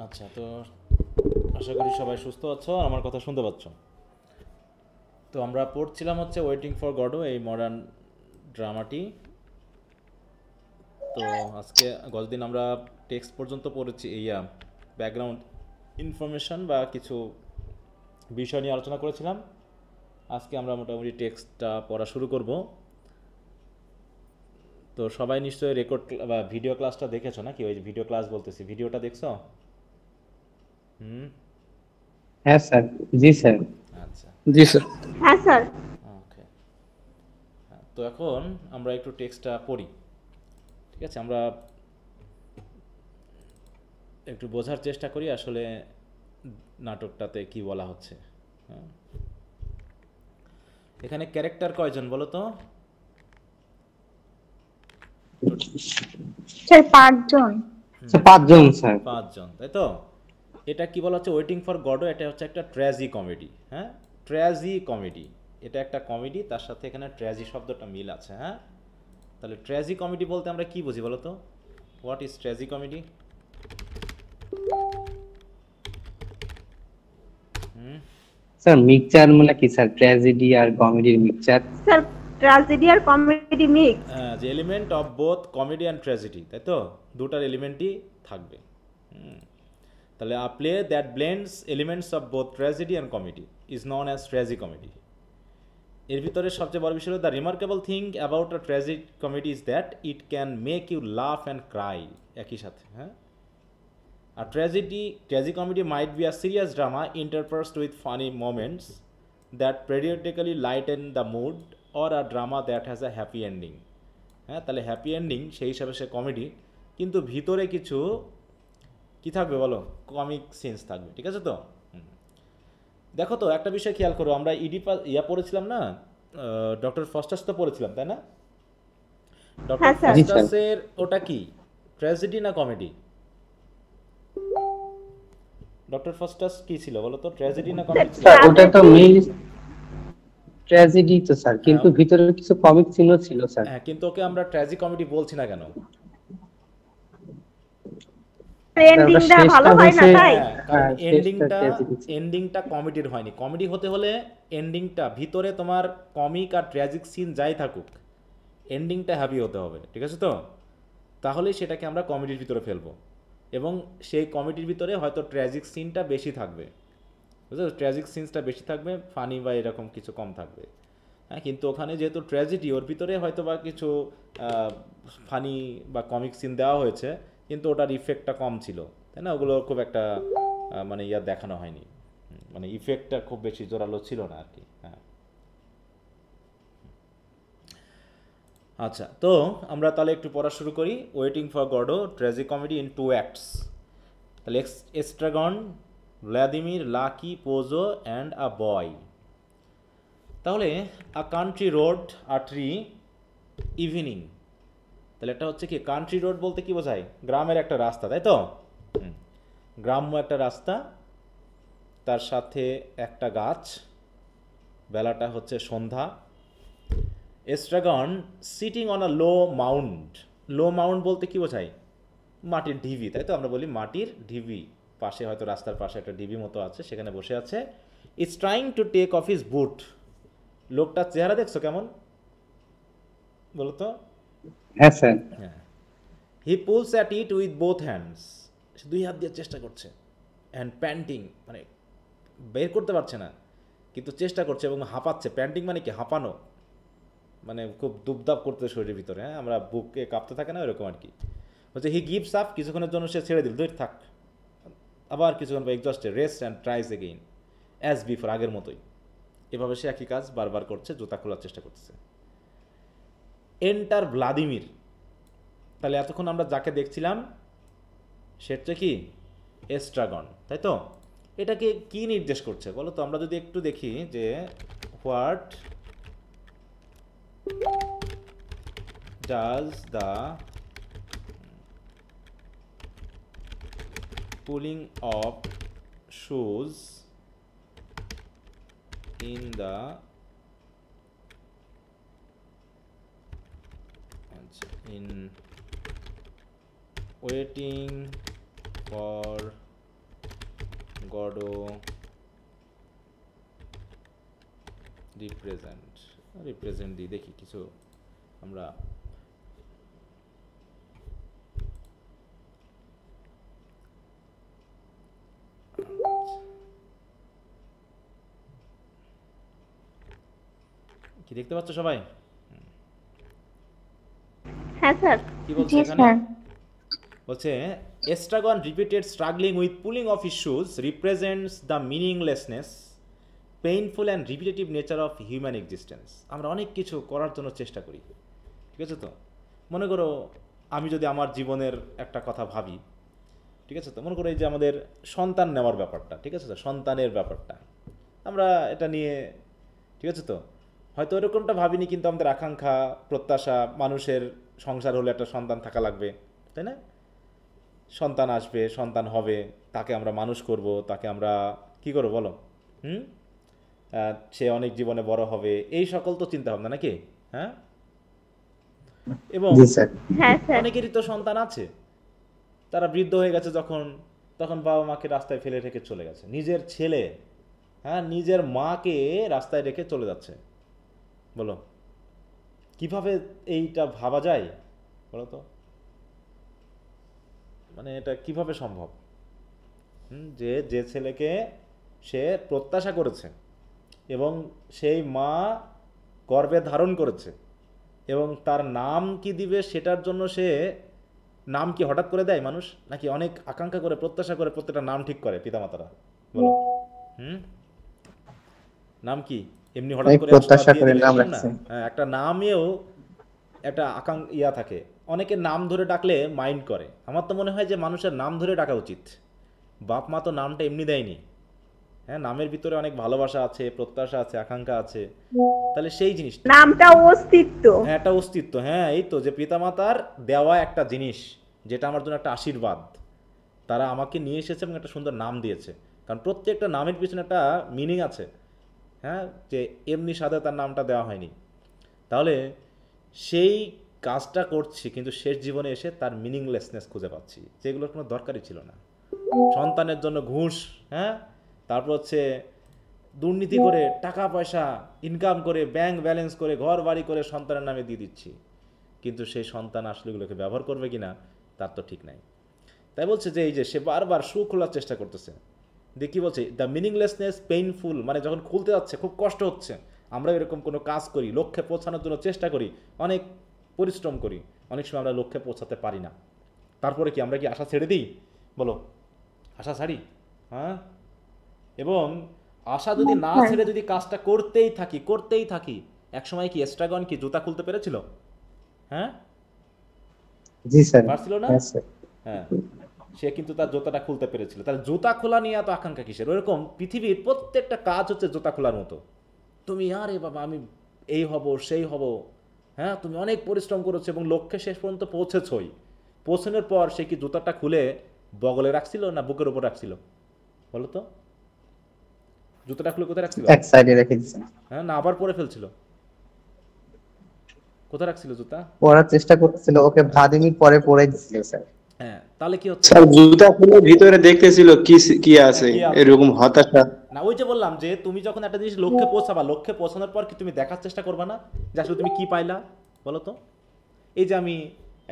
আচ্ছা, তো আশা করি সবাই সুস্থ আছো আর আমার কথা শুনতে পাচ্ছ। তো আমরা পড়ছিলাম হচ্ছে ওয়েটিং ফর গডো, এই মডার্ন ড্রামাটি। তো আজকে গতদিন আমরা টেক্সট পর্যন্ত পড়েছি, ব্যাকগ্রাউন্ড ইনফরমেশন বা কিছু বিষয় নিয়ে আলোচনা করেছিলাম। আজকে আমরা মোটামুটি টেক্সটটা পড়া শুরু করব। তো সবাই নিশ্চয়ই রেকর্ড বা ভিডিও ক্লাসটা দেখেছো নাকি? ওই যে ভিডিও ক্লাস বলতেছি, ভিডিওটা দেখছো? হুম। হ্যাঁ স্যার। জি স্যার। আচ্ছা। জি স্যার। হ্যাঁ স্যার। ওকে। তো এখন আমরা একটু টেক্সটটা পড়ি। ঠিক আছে, আমরা একটু বোঝার চেষ্টা করি আসলে নাটকটাতে কি বলা হচ্ছে। হ্যাঁ, এখানে ক্যারেক্টার কয়জন বলো তো? স্যার 5 জন। স্যার 5 জন স্যার। 5 জন, তাই তো? এটা কি বলা হচ্ছে? ওয়েটিং ফর গডো, এটা হচ্ছে একটা ট্র্যাজি কমেডি। হ্যাঁ, ট্র্যাজি কমেডি। এটা একটা কমেডি, তার সাথে এখানে ট্র্যাজি শব্দটা মিল আছে। হ্যাঁ, তাহলে ট্র্যাজি কমেডি বলতে আমরা কি বুঝি বলো তো? What is tragi comedy? Hmm. Sir mixture মানে কি স্যার? ট্র্যাজেডি আর কমেডির মিক্সচার। স্যার ট্র্যাজেডি আর কমেডি মিক্স। যে element of both comedy and tragedy, তাই তো? দুটার এলিমেন্টই থাকবে। হুম। তাহলে আ play that blends elements of both tragedy and comedy is known as tragi comedy. এর ভিতরে সবচেয়ে বড় বিষয় হলো, the remarkable thing about a tragic comedy is that it can make you laugh and cry একই সাথে। হ্যাঁ, আর tragic comedy might be a serious drama interspersed with funny moments that periodically lighten the mood, or a drama that has a happy ending. হ্যাঁ, তাহলে happy ending সেই হিসাবে সে comedy, কিন্তু ভিতরে কিছু কি থাকবে বলো? কমিক সিনস থাকবে। ঠিক আছে তো? দেখো তো, একটা বিষয় খেয়াল করো, আমরা পড়েছিলাম না, ডক্টর ফস্টাস তো পড়েছিলাম, তাই না? ডক্টর হ্যাঁ স্যার। জি স্যার। ফস্টাসের ওটা কি, ট্র্যাজেডি না কমেডি? ডক্টর ফস্টাস কি ছিল বলো তো, ট্র্যাজেডি না স্যার কমেডি ছিল? স্যার ওটা তো ট্র্যাজেডি। মেইন ট্র্যাজেডি তো স্যার, হ্যাঁ। কিন্তু ভিতরে কিছু কমিক সিনও ছিল স্যার। হ্যাঁ, কিন্তু ওকে আমরা ট্র্যাজি কমেডি বলছি না কেন? স্যার ওটা এন্ডিংটা ভালো শেষটা হয় না হয়েছে। তাই? হ্যাঁ, কারণ হ্যাঁ, শেষটা এন্ডিংটা ট্র্যাজেডি ছিল। এন্ডিংটা কমেডির হয়নি। কমেডি হতে হলে এন্ডিংটা ভিতরে তোমার কমিক আর ট্র্যাজিক সিন যাই থাকুক, এন্ডিংটা হ্যাপি হতে হবে। ঠিক আছে তো? তাহলেই সেটাকে আমরা কমেডির ভিতরে ফেলবো, এবং সেই কমেডির ভিতরে হয়তো ট্র্যাজিক সিনটা বেশি থাকবে। বুঝলো? ট্র্যাজিক সিনসটা বেশি থাকবে, ফানি বা এরকম কিছু কম থাকবে। হ্যাঁ, কিন্তু ওখানে যেহেতু ট্র্যাজেডি, ওর ভিতরে হয়তো বা কিছু ফানি বা কমিক সিন দেওয়া হয়েছে, কিন্তু ওটার ইফেক্টটা কম ছিল, তাই না? ওগুলো খুব একটা মানে দেখানো হয়নি। মানে ইফেক্টটা খুব বেশি জোরালো ছিল না আর কি। হ্যাঁ। আচ্ছা, তো আমরা তাহলে একটু পড়া শুরু করি। Waiting for Godot, tragic comedy in 2 acts। তাহলে এস্ট্রাগন, ভ্লাদিমির, লাকি, পোজো অ্যান্ড আ বয়। তাহলে আ country road, a tree, evening. তাহলে এটা হচ্ছে কি, কান্ট্রি রোড বলতে কি বোঝায়? গ্রামের একটা রাস্তা, তাই তো? হুম। গ্রাম্য একটা রাস্তা, তার সাথে একটা গাছ, বেলাটা হচ্ছে সন্ধ্যা। Estragon sitting on a low mount. Low mount বলতে কি বোঝায়? মাটির ঢিবি, তাই তো? আমরা বলি মাটির ঢিবি। পাশে হয়তো রাস্তার পাশে একটা ঢিবি মতো আছে, সেখানে বসে আছে। It's trying to take off his boot. লোকটার চেহারা দেখছো কেমন বলো তো? হ্যাঁ স্যার। হ্যাঁ। He pulls at it with both hands. সে 2 হাত দিয়ে চেষ্টা করছে। অ্যান্ড প্যান্টিং, মানে বের করতে পারছে না, কিন্তু চেষ্টা করছে, এবং হাঁপাচ্ছে। প্যান্টিং মানে কি? হাঁপানো, মানে খুব দুবদাব করতে শরীরের ভিতরে। হ্যাঁ, আমরা বুকে কাঁপতে থাকে না, এরকম আর কি। হচ্ছে হি গিভস আপ, কিছুক্ষণের জন্য সে ছেড়ে দিল, দূর থাক। আবার কিছুক্ষণ পর exhausted rest and tries again as before, আগের মতোই। এভাবে সে একই কাজ বারবার করছে, জুতা খোলার চেষ্টা করতেছে। Enter Vladimir. তাহলে এতক্ষণ আমরা যাকে দেখছিলাম সে হচ্ছে কি, এস্ট্রাগন, তাই তো? এটাকে কি নির্দেশ করছে বলো তো? আমরা যদি একটু দেখি যে what does the pulling of shoes in the, in waiting for Godot represent দিই, দেখি কিছু আমরা কি দেখতে পাচ্ছ সবাই? হ্যাঁ স্যার। কি বলছে এখানে? বলছে Estragon repeated struggling with pulling of his shoes represents the meaninglessness, painful and repetitive nature of human existence. আমরা অনেক কিছু করার জন্য চেষ্টা করি, ঠিক আছে? তো মনে করো আমি যদি আমার জীবনের একটা কথা ভাবি, ঠিক আছে? তো মনে করো এই যে আমাদের সন্তান নেওয়ার ব্যাপারটা, ঠিক আছে? তো সন্তানের ব্যাপারটা আমরা এটা নিয়ে, ঠিক আছে? তো হয়তো এরকমটা ভাবিনি, কিন্তু আমাদের আকাঙ্ক্ষা প্রত্যাশা, মানুষের সংসার হলে একটা সন্তান থাকা লাগবে, তাই না? সন্তান আসবে, সন্তান হবে, তাকে আমরা মানুষ করব, তাকে আমরা কি করবো বলো? সে অনেক জীবনে বড় হবে, এই সকল তো চিন্তা ভাবনা নাকি? হ্যাঁ, এবং জি স্যার। হ্যাঁ স্যার। অনেকেরই তো সন্তান আছে, তারা বৃদ্ধ হয়ে গেছে যখন, তখন বাবা মাকে রাস্তায় ফেলে রেখে চলে গেছে। নিজের ছেলে, হ্যাঁ, নিজের মাকে রাস্তায় রেখে চলে যাচ্ছে। বলো কিভাবে এইটা ভাবা যায় বলো তো? মানে এটা কিভাবে সম্ভব? যে যে ছেলেকে সে প্রত্যাশা করেছে এবং সেই মা গর্ভে ধারণ করেছে, এবং তার নাম কি দিবে সেটার জন্য সে নাম কি হঠাৎ করে দেয় মানুষ, নাকি অনেক আকাঙ্ক্ষা করে প্রত্যাশা করে প্রত্যেকটা নাম ঠিক করে পিতামাতারা? বলো, নাম কি এমনি হঠাৎ করে প্রত্যাশা করে নাম এরকম না? রাখছে। হ্যাঁ, একটা নামেও একটা ইয়া থাকে। অনেকে নাম ধরে ডাকলে মাইন্ড করে। আমার তো মনে হয় যে মানুষের নাম ধরে ডাকা উচিত। বাপ মা তো নামটা এমনি দেয়নি, হ্যাঁ, নামের ভিতরে অনেক ভালোবাসা আছে, প্রত্যাশা আছে, আকাঙ্ক্ষা আছে। তাহলে সেই জিনিসটা, নামটা অস্তিত্ব। হ্যাঁ, একটা অস্তিত্ব, হ্যাঁ, এই তো যে পিতামাতার দেওয়া একটা জিনিস, যেটা আমার জন্য একটা আশীর্বাদ। তারা আমাকে নিয়ে এসেছে এবং একটা সুন্দর নাম দিয়েছে, কারণ প্রত্যেকটা নামের পিছনে একটা মিনিং আছে, হ্যাঁ, যে এমনি সাদা তার নামটা দেওয়া হয়নি। তাহলে সেই কাজটা করছি, কিন্তু শেষ জীবনে এসে তার মিনিংলেসনেস খুঁজে পাচ্ছি, যেগুলোর কোনো দরকারই ছিল না। সন্তানের জন্য ঘুষ, হ্যাঁ, তারপর হচ্ছে দুর্নীতি করে টাকা পয়সা ইনকাম করে ব্যাংক ব্যালেন্স করে ঘর বাড়ি করে সন্তানের নামে দিয়ে দিচ্ছি, কিন্তু সেই সন্তান আসলে এগুলোকে ব্যবহার করবে কিনা তার তো ঠিক নাই। তাই বলছে যে এই যে সে বারবার শু খোলার চেষ্টা করতেছে। দেখি বলছে দ্য মিনিংলেসনেস পেইনফুল, মানে যখন খুলতে যাচ্ছে খুব কষ্ট হচ্ছে। আমরা এরকম কোনো কাজ করি, লক্ষ্যে পৌঁছানোর জন্য চেষ্টা করি, অনেক পরিশ্রম করি, অনেক সময় আমরা লক্ষ্যে পৌঁছাতে পারি না। তারপরে কি আমরা কি আশা ছেড়ে দিই? বলো, আশা ছাড়ি? হ্যাঁ, এবং আশা যদি না ছেড়ে যদি কাজটা করতেই থাকি, একসময় কি এস্ট্রাগন কি জুতা খুলতে পেরেছিল? হ্যাঁ, জি স্যার। পারছিল না? হ্যাঁ স্যার। হ্যাঁ, সে কিন্তু তার জুতাটা খুলতে পেরেছিল। তাহলে জুতা খোলা নিয়ে এত আকাঙ্ক্ষা কিসের? ওরকম পৃথিবীর প্রত্যেকটা কাজ হচ্ছে জুতা খোলার মতো। তুমি আরে বাবা আমি এই হব সেই হব, হ্যাঁ, তুমি অনেক পরিশ্রম করেছো এবং লক্ষ্যে শেষ পর্যন্ত পৌঁছেছই। পৌঁছানোর পর সে কি জুতাটা খুলে বগলে রাখছিল না বুকের উপর রাখছিল? বলো তো, জুতাটা খুলে কোথায় রাখছিল? এক সাইডে রেখে দিয়েছেন। হ্যাঁ, না আবার পরে ফেলছিল? কোথায় রাখছিল জুতা? পড়ার চেষ্টা করতেছিল, ওকে ভাদিমি পরে পড়ে দিছিল স্যার। হ্যাঁ, তাহলে কি হচ্ছে? স্যার জুতা খুলে ভিতরে দেখতেছিল কি কি আছে, কি আছে? এরকম হতাশা। না, ওই যে বললাম যে তুমি যখন একটা জিনিস লক্ষ্যে পৌঁছাবা, লক্ষ্যে পৌঁছানোর পর কি তুমি দেখার চেষ্টা করবা না যে আসলে তুমি কি পাইলা? বলো তো, এই যে আমি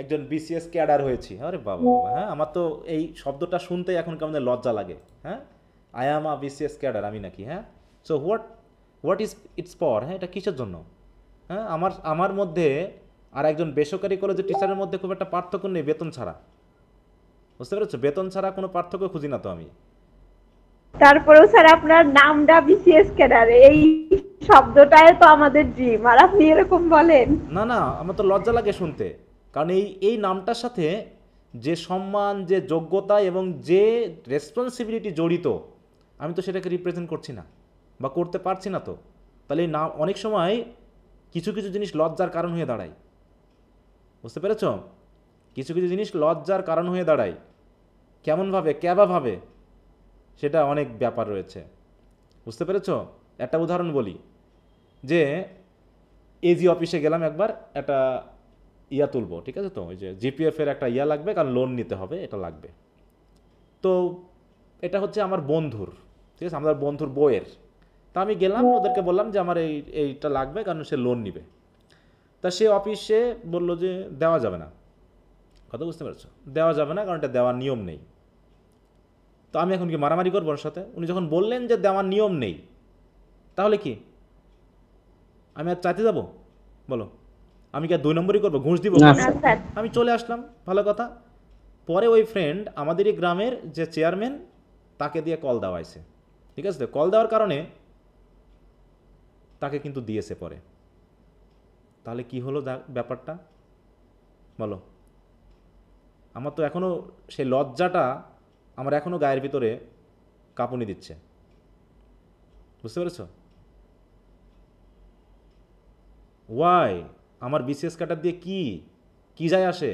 একজন বিসিএস ক্যাডার হয়েছি, আরে বাবা বাবা, হ্যাঁ, আমার তো এই শব্দটা শুনতেই এখন কেমন লজ্জা লাগে। হ্যাঁ, I am a BCS cadre, আমি নাকি? হ্যাঁ, so what is it's for? হ্যাঁ, এটা কিসের জন্য? হ্যাঁ, আমার মধ্যে আর একজন বেসরকারি কলেজের টিচারের মধ্যে খুব একটা পার্থক্য নেই, বেতন ছাড়া। বুঝতে পেরেছো? বেতন ছাড়া কোনো পার্থক্য খুঁজি না তো আমি। তারপরেও স্যার আপনার নামটা বিসিএস ক্যাডার, এই শব্দটাই তো আমাদের ড্রিম, আর আপনি এরকম বলেন। না না, আমার তো লজ্জা লাগে শুনতে, কারণ এই নামটার সাথে যে সম্মান, যে যোগ্যতা এবং যে রেসপন্সিবিলিটি জড়িত, আমি তো সেটাকে রিপ্রেজেন্ট করছি না বা করতে পারছি না। তো তাহলে এই নাম অনেক সময় কিছু কিছু জিনিস লজ্জার কারণ হয়ে দাঁড়ায়। বুঝতে পেরেছ? কিছু কিছু জিনিস লজ্জার কারণ হয়ে দাঁড়ায়। কেমনভাবে, কেভাবে, সেটা অনেক ব্যাপার রয়েছে। বুঝতে পেরেছ? একটা উদাহরণ বলি, যে এজি অফিসে গেলাম একবার, একটা ইয়া তুলবো, ঠিক আছে? তো ওই যে জিপিএফ এর একটা ইয়া লাগবে, কারণ লোন নিতে হবে, এটা লাগবে। তো এটা হচ্ছে আমার বন্ধুর, ঠিক আছে, আমাদের বন্ধুর বইয়ের। তা আমি গেলাম, ওদেরকে বললাম যে আমার এইটা লাগবে, কারণ সে লোন নিবে। তা সে অফিসে বললো যে দেওয়া যাবে না। কথা বুঝতে পারছো? দেওয়া যাবে না, কারণ এটা দেওয়ার নিয়ম নেই। তো আমি এখন কি মারামারি করবো ওর সাথে? উনি যখন বললেন যে দেওয়ার নিয়ম নেই, তাহলে কি আমি আর চাইতে যাব? বলো, আমি কি আর 2 নম্বরই করবো, ঘুষ দিব? না না স্যার। স্যার। আমি চলে আসলাম, ভালো কথা। পরে ওই ফ্রেন্ড আমাদেরই গ্রামের যে চেয়ারম্যান, তাকে দিয়ে কল দেওয়া হয়েছে, ঠিক আছে? কল দেওয়ার কারণে তাকে কিন্তু দিয়েছে পরে। তাহলে কি হলো ব্যাপারটা, বলো? আমার তো এখনও সেই লজ্জাটা আমার এখনও গায়ের ভিতরে কাঁপুনি দিচ্ছে, বুঝতে পেরেছ? ওয়াই আমার বিসিএস কাটার দিয়ে কি যায় আসে?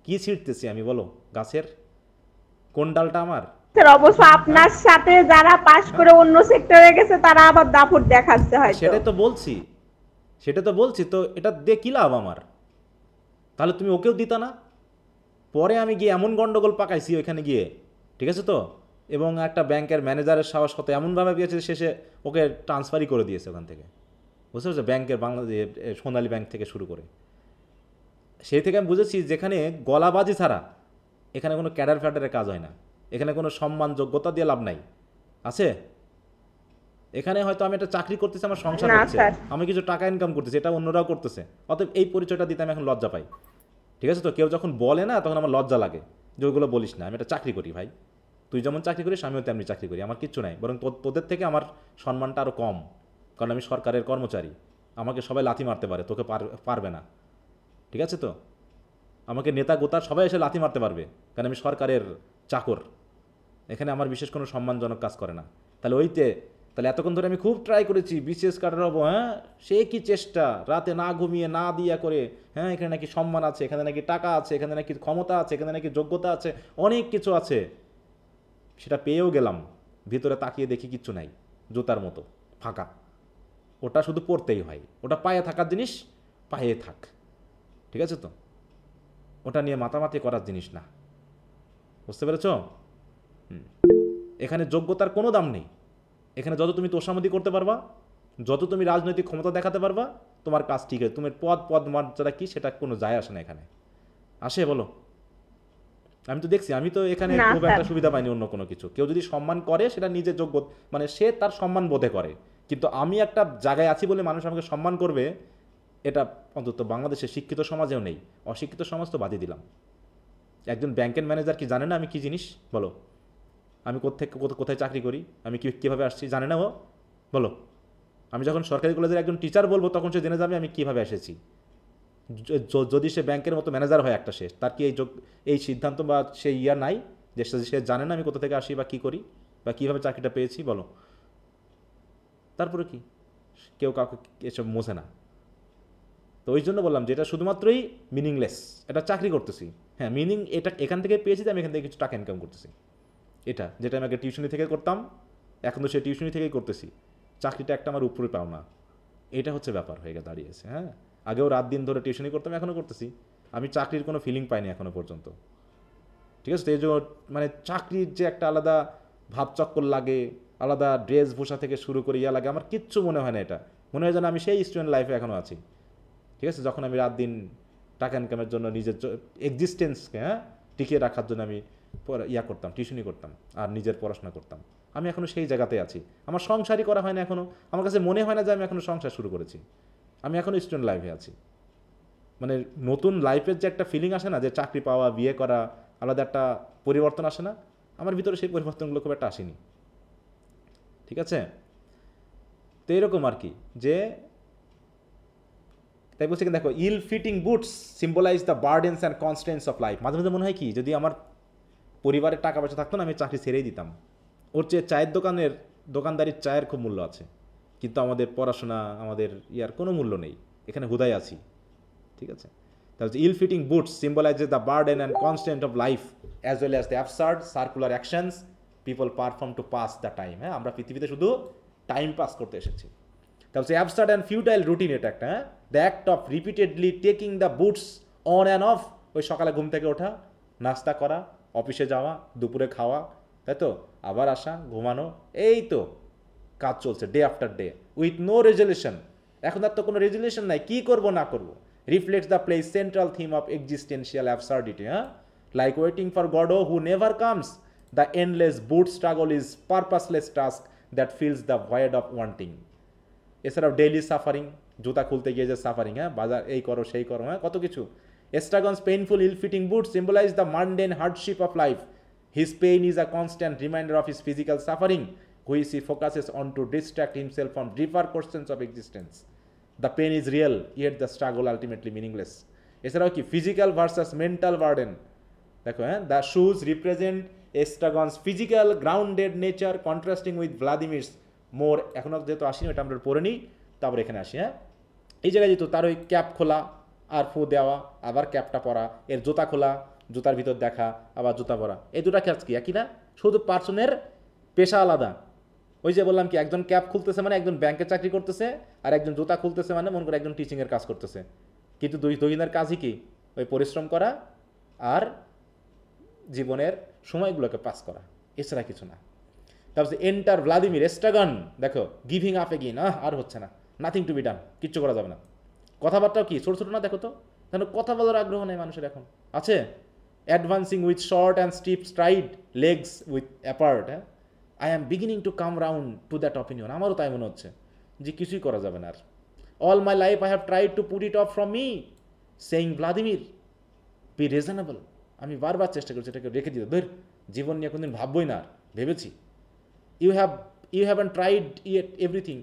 কি ছিঁড়তেছি আমি, বলো? গাছের কোন ডালটা আমার? স্যার অবশ্য আপনার সাথে যারা পাশ করে অন্য সেক্টরে গেছে তারা আবার দাপট দেখাচ্ছে হয়তো। সেটাই তো বলছি, তো এটা দিয়ে কী লাভ আমার? তাহলে তুমি ওকেও দিতা না? পরে আমি গিয়ে এমন গন্ডগোল পাকাইছি ওইখানে গিয়ে, ঠিক আছে তো? এবং একটা ব্যাংকের ম্যানেজারের সাহস কত এমনভাবে পেয়েছে, শেষে ওকে ট্রান্সফারই করে দিয়েছে ওখান থেকে, বুঝতে পারছো? ব্যাংকের বাংলাদেশ সোনালী ব্যাংক থেকে শুরু করে। সেই থেকে আমি বুঝেছি যেখানে গলাবাজি ছাড়া এখানে কোনো ক্যাডার ফ্যাডারের কাজ হয় না, এখানে কোনো সম্মান যোগ্যতা দিয়ে লাভ নাই। আছে এখানে হয়তো আমি একটা চাকরি করতেছি, আমার সংসার না হচ্ছে, স্যার। আমি কিছু টাকা ইনকাম করতেছি, এটা অন্যরাও করতেছে, অতএব এই পরিচয়টা দিতে আমি এখন লজ্জা পাই, ঠিক আছে তো? কেউ যখন বলে না তখন আমার লজ্জা লাগে যে ওইগুলো বলিস না, আমি একটা চাকরি করি ভাই, তুই যেমন চাকরি করিস আমিও তেমনি চাকরি করি, আমার কিচ্ছু নাই, বরং তোদের থেকে আমার সম্মানটা আরও কম, কারণ আমি সরকারের কর্মচারী, আমাকে সবাই লাথি মারতে পারে, তোকে পারবে না, ঠিক আছে তো? আমাকে নেতা গোতার সবাই এসে লাথি মারতে পারবে, কারণ আমি সরকারের চাকর, এখানে আমার বিশেষ কোনো সম্মানজনক কাজ করে না। তাহলে এতক্ষণ ধরে আমি খুব ট্রাই করেছি বিসিএস কাটার হবো, হ্যাঁ, সে কি চেষ্টা, রাতে না ঘুমিয়ে না দিয়া করে, হ্যাঁ, এখানে নাকি সম্মান আছে, এখানে নাকি টাকা আছে, এখানে নাকি ক্ষমতা আছে, এখানে নাকি যোগ্যতা আছে, অনেক কিছু আছে, সেটা পেয়েও গেলাম, ভিতরে তাকিয়ে দেখি কিচ্ছু নাই, জুতার মতো ফাঁকা। ওটা শুধু পড়তেই হয়, ওটা পায়ে থাকার জিনিস, পায়ে থাক, ঠিক আছে তো? ওটা নিয়ে মাতামাতি করার জিনিস না, বুঝতে পেরেছ? এখানে যোগ্যতার কোনো দাম নেই, এখানে যত তুমি তোষামতি করতে পারবা, যত তুমি রাজনৈতিক ক্ষমতা দেখাতে পারবা, তোমার কাজ ঠিক আছে, তোমার পদ মর্যাদা কি সেটা কোনো যায় আসে না এখানে, আসে বলো? আমি তো দেখছি, আমি তো এখানে না খুব স্যার। একটা সুবিধা পাইনি অন্য কোনো কিছু। কেউ যদি সম্মান করে সেটা নিজের যোগ্য, মানে সে তার সম্মান বোধে করে, কিন্তু আমি একটা জায়গায় আছি বলে মানুষ আমাকে সম্মান করবে, এটা অন্তত বাংলাদেশের শিক্ষিত সমাজেও নেই। অশিক্ষিত সমাজ তো বাদই দিলাম। একজন ব্যাংকের ম্যানেজার কি জানে না আমি কি জিনিস, বলো? আমি কোথায় চাকরি করি, আমি কীভাবে আসছি, জানে না ও? বলো? আমি যখন সরকারি কলেজের একজন টিচার বলবো তখন সে জেনে যাবে আমি কীভাবে এসেছি। যদি সে ব্যাংকের মতো ম্যানেজার হয় একটা, শেষ তার কি এই সিদ্ধান্ত বা সেই নাই যে সে জানে না আমি কোথা থেকে আসি বা কী করি বা কীভাবে চাকরিটা পেয়েছি, বলো? তারপরে কি কেউ কাউকে এসব মোছে না? তো ওই জন্য বললাম যে এটা শুধুমাত্রই মিনিংলেস, এটা চাকরি করতেছি, হ্যাঁ মিনিং এটা এখান থেকে পেয়েছি যে আমি এখান থেকে কিছু টাকা ইনকাম করতেছি, এটা যেটা আমি আগে টিউশনি থেকে করতাম, এখন তো সে টিউশনি থেকেই করতেছি, চাকরিটা একটা আমার উপরে পাও না, এটা হচ্ছে ব্যাপার হয়ে দাঁড়িয়েছে। হ্যাঁ, আগেও রাত দিন ধরে টিউশনি করতাম, এখনও করতেছি, আমি চাকরির কোনো ফিলিং পাইনি এখনও পর্যন্ত, ঠিক আছে? তো এই জন্য মানে চাকরির যে একটা আলাদা ভাবচক্কর লাগে, আলাদা ড্রেস ভূষা থেকে শুরু করে ইয়া লাগে, আমার কিচ্ছু মনে হয় না, এটা মনে হয় যেন আমি সেই স্টুডেন্ট লাইফে এখনও আছি, ঠিক আছে? যখন আমি রাত দিন টাকা ইনকামের জন্য নিজের এক্সিস্টেন্সকে টিকিয়ে রাখার জন্য আমি করতাম, টিউশনি করতাম আর নিজের পড়াশোনা করতাম, আমি এখনও সেই জায়গাতে আছি। আমার সংসারই করা হয় না এখনও, আমার কাছে মনে হয় না যে আমি এখনও সংসার শুরু করেছি, আমি এখনও স্টুডেন্ট লাইফে আছি। মানে নতুন লাইফের যে একটা ফিলিং আসে না, যে চাকরি পাওয়া, বিয়ে করা, আলাদা একটা পরিবর্তন আসে না, আমার ভিতরে সেই পরিবর্তনগুলো খুব একটা আসেনি, ঠিক আছে? তো এরকম আর কি, যে তাই বলছি দেখো, ill fitting boots symbolize the burdens and constants of life. মাঝে মাঝে মনে হয় কি, যদি আমার পরিবারের টাকা পয়সা থাকতো না, আমি চাকরি ছেড়েই দিতাম। ওর চেয়ে চায়ের দোকানদারির চায়ের খুব মূল্য আছে, কিন্তু আমাদের পড়াশোনা, আমাদের ইয়ার কোনো মূল্য নেই, এখানে হুদাই আছি, ঠিক আছে? তাহলে ill fitting boots symbolizes the burden and constant of life as well as the absurd circular actions people perform to pass the time. হ্যাঁ, আমরা পৃথিবীতে শুধু টাইম পাস করতে এসেছি। তারপর অ্যাবসার্ড অ্যান্ড ফিউটাইল রুটিন, এটা একটা, হ্যাঁ, the act of repeatedly taking the boots on and of. ওই সকালে ঘুম থেকে ওঠা, নাস্তা করা, অফিসে যাওয়া, দুপুরে খাওয়া, তাই তো, আবার আসা, ঘুমানো, এই তো কাজ চলছে day after day with no resolution. এখন আর তো কোনো রেজলিউশন নাই, কী করবো না করবো। Reflects the play's central theme of existential absurdity, হ্যাঁ, like waiting for Godot who never comes, the endless boot struggle is purposeless task that fills the void of wanting. এছাড়াও ডেইলি সাফারিং, জুতা খুলতে গিয়ে যে সাফারিং, হ্যাঁ, বাজার এই করো সেই করো, হ্যাঁ, কত কিছু। Estragon's painful ill fitting boot symbolize the mundane hardship of life. His pain is a constant reminder of his physical suffering, which he focuses on to distract himself from deeper questions of existence. The pain is real, yet the struggle ultimately meaningless. এছাড়াও কি physical versus mental burden, দেখো, হ্যাঁ, the shoes represent Estragon's physical grounded nature contrasting with Vladimir's more. এখনও যেহেতু আসিনি ওটা আমরা পড়ে নিই, তারপর এখানে আসি। হ্যাঁ, এই জায়গায় যেহেতু তার ওই ক্যাপ খোলা আর ফু দেওয়া, আবার ক্যাপটা পরা, এর জুতা খোলা, জুতার ভিতর দেখা, আবার জুতা পরা, এই দুটা কাজ কি একই না? শুধু পার্সনের পেশা আলাদা। ওই যে বললাম কি, একজন ক্যাপ খুলতেছে মানে একজন ব্যাংকে চাকরি করতেছে, আর একজন জুতা খুলতেছে মানে মনে করে একজন টিচিংয়ের কাজ করতেছে, কিন্তু দুইজনের কাজই কি? ওই পরিশ্রম করা আর জীবনের সময়গুলোকে পাস করা, এছাড়া কিছু না। তারপর এন্টার ভ্লাদিমির এস্ট্রাগন, দেখো, গিভিং আপ এগেইন, আর হচ্ছে না, নাথিং টু বি ডান, কিচ্ছু করা যাবে না। কথাবার্তাও কি ছোটো ছোটো না, দেখো তো, কেন কথা বলার আগ্রহ নেই মানুষের এখন আছে। Advancing with short and stiff stride, legs with apart, হ্যাঁ, I am beginning to come round to that opinion. আমারও তাই মনে হচ্ছে যে কিছুই করা যাবে না আর। All my life I have tried to put it off from me, saying Vladimir be reasonable. আমি বারবার চেষ্টা করছি এটাকে রেখে দিতে, ধর জীবন নিয়ে কোনদিন ভাববই না আর, ভেবেছি। You haven't tried yet everything,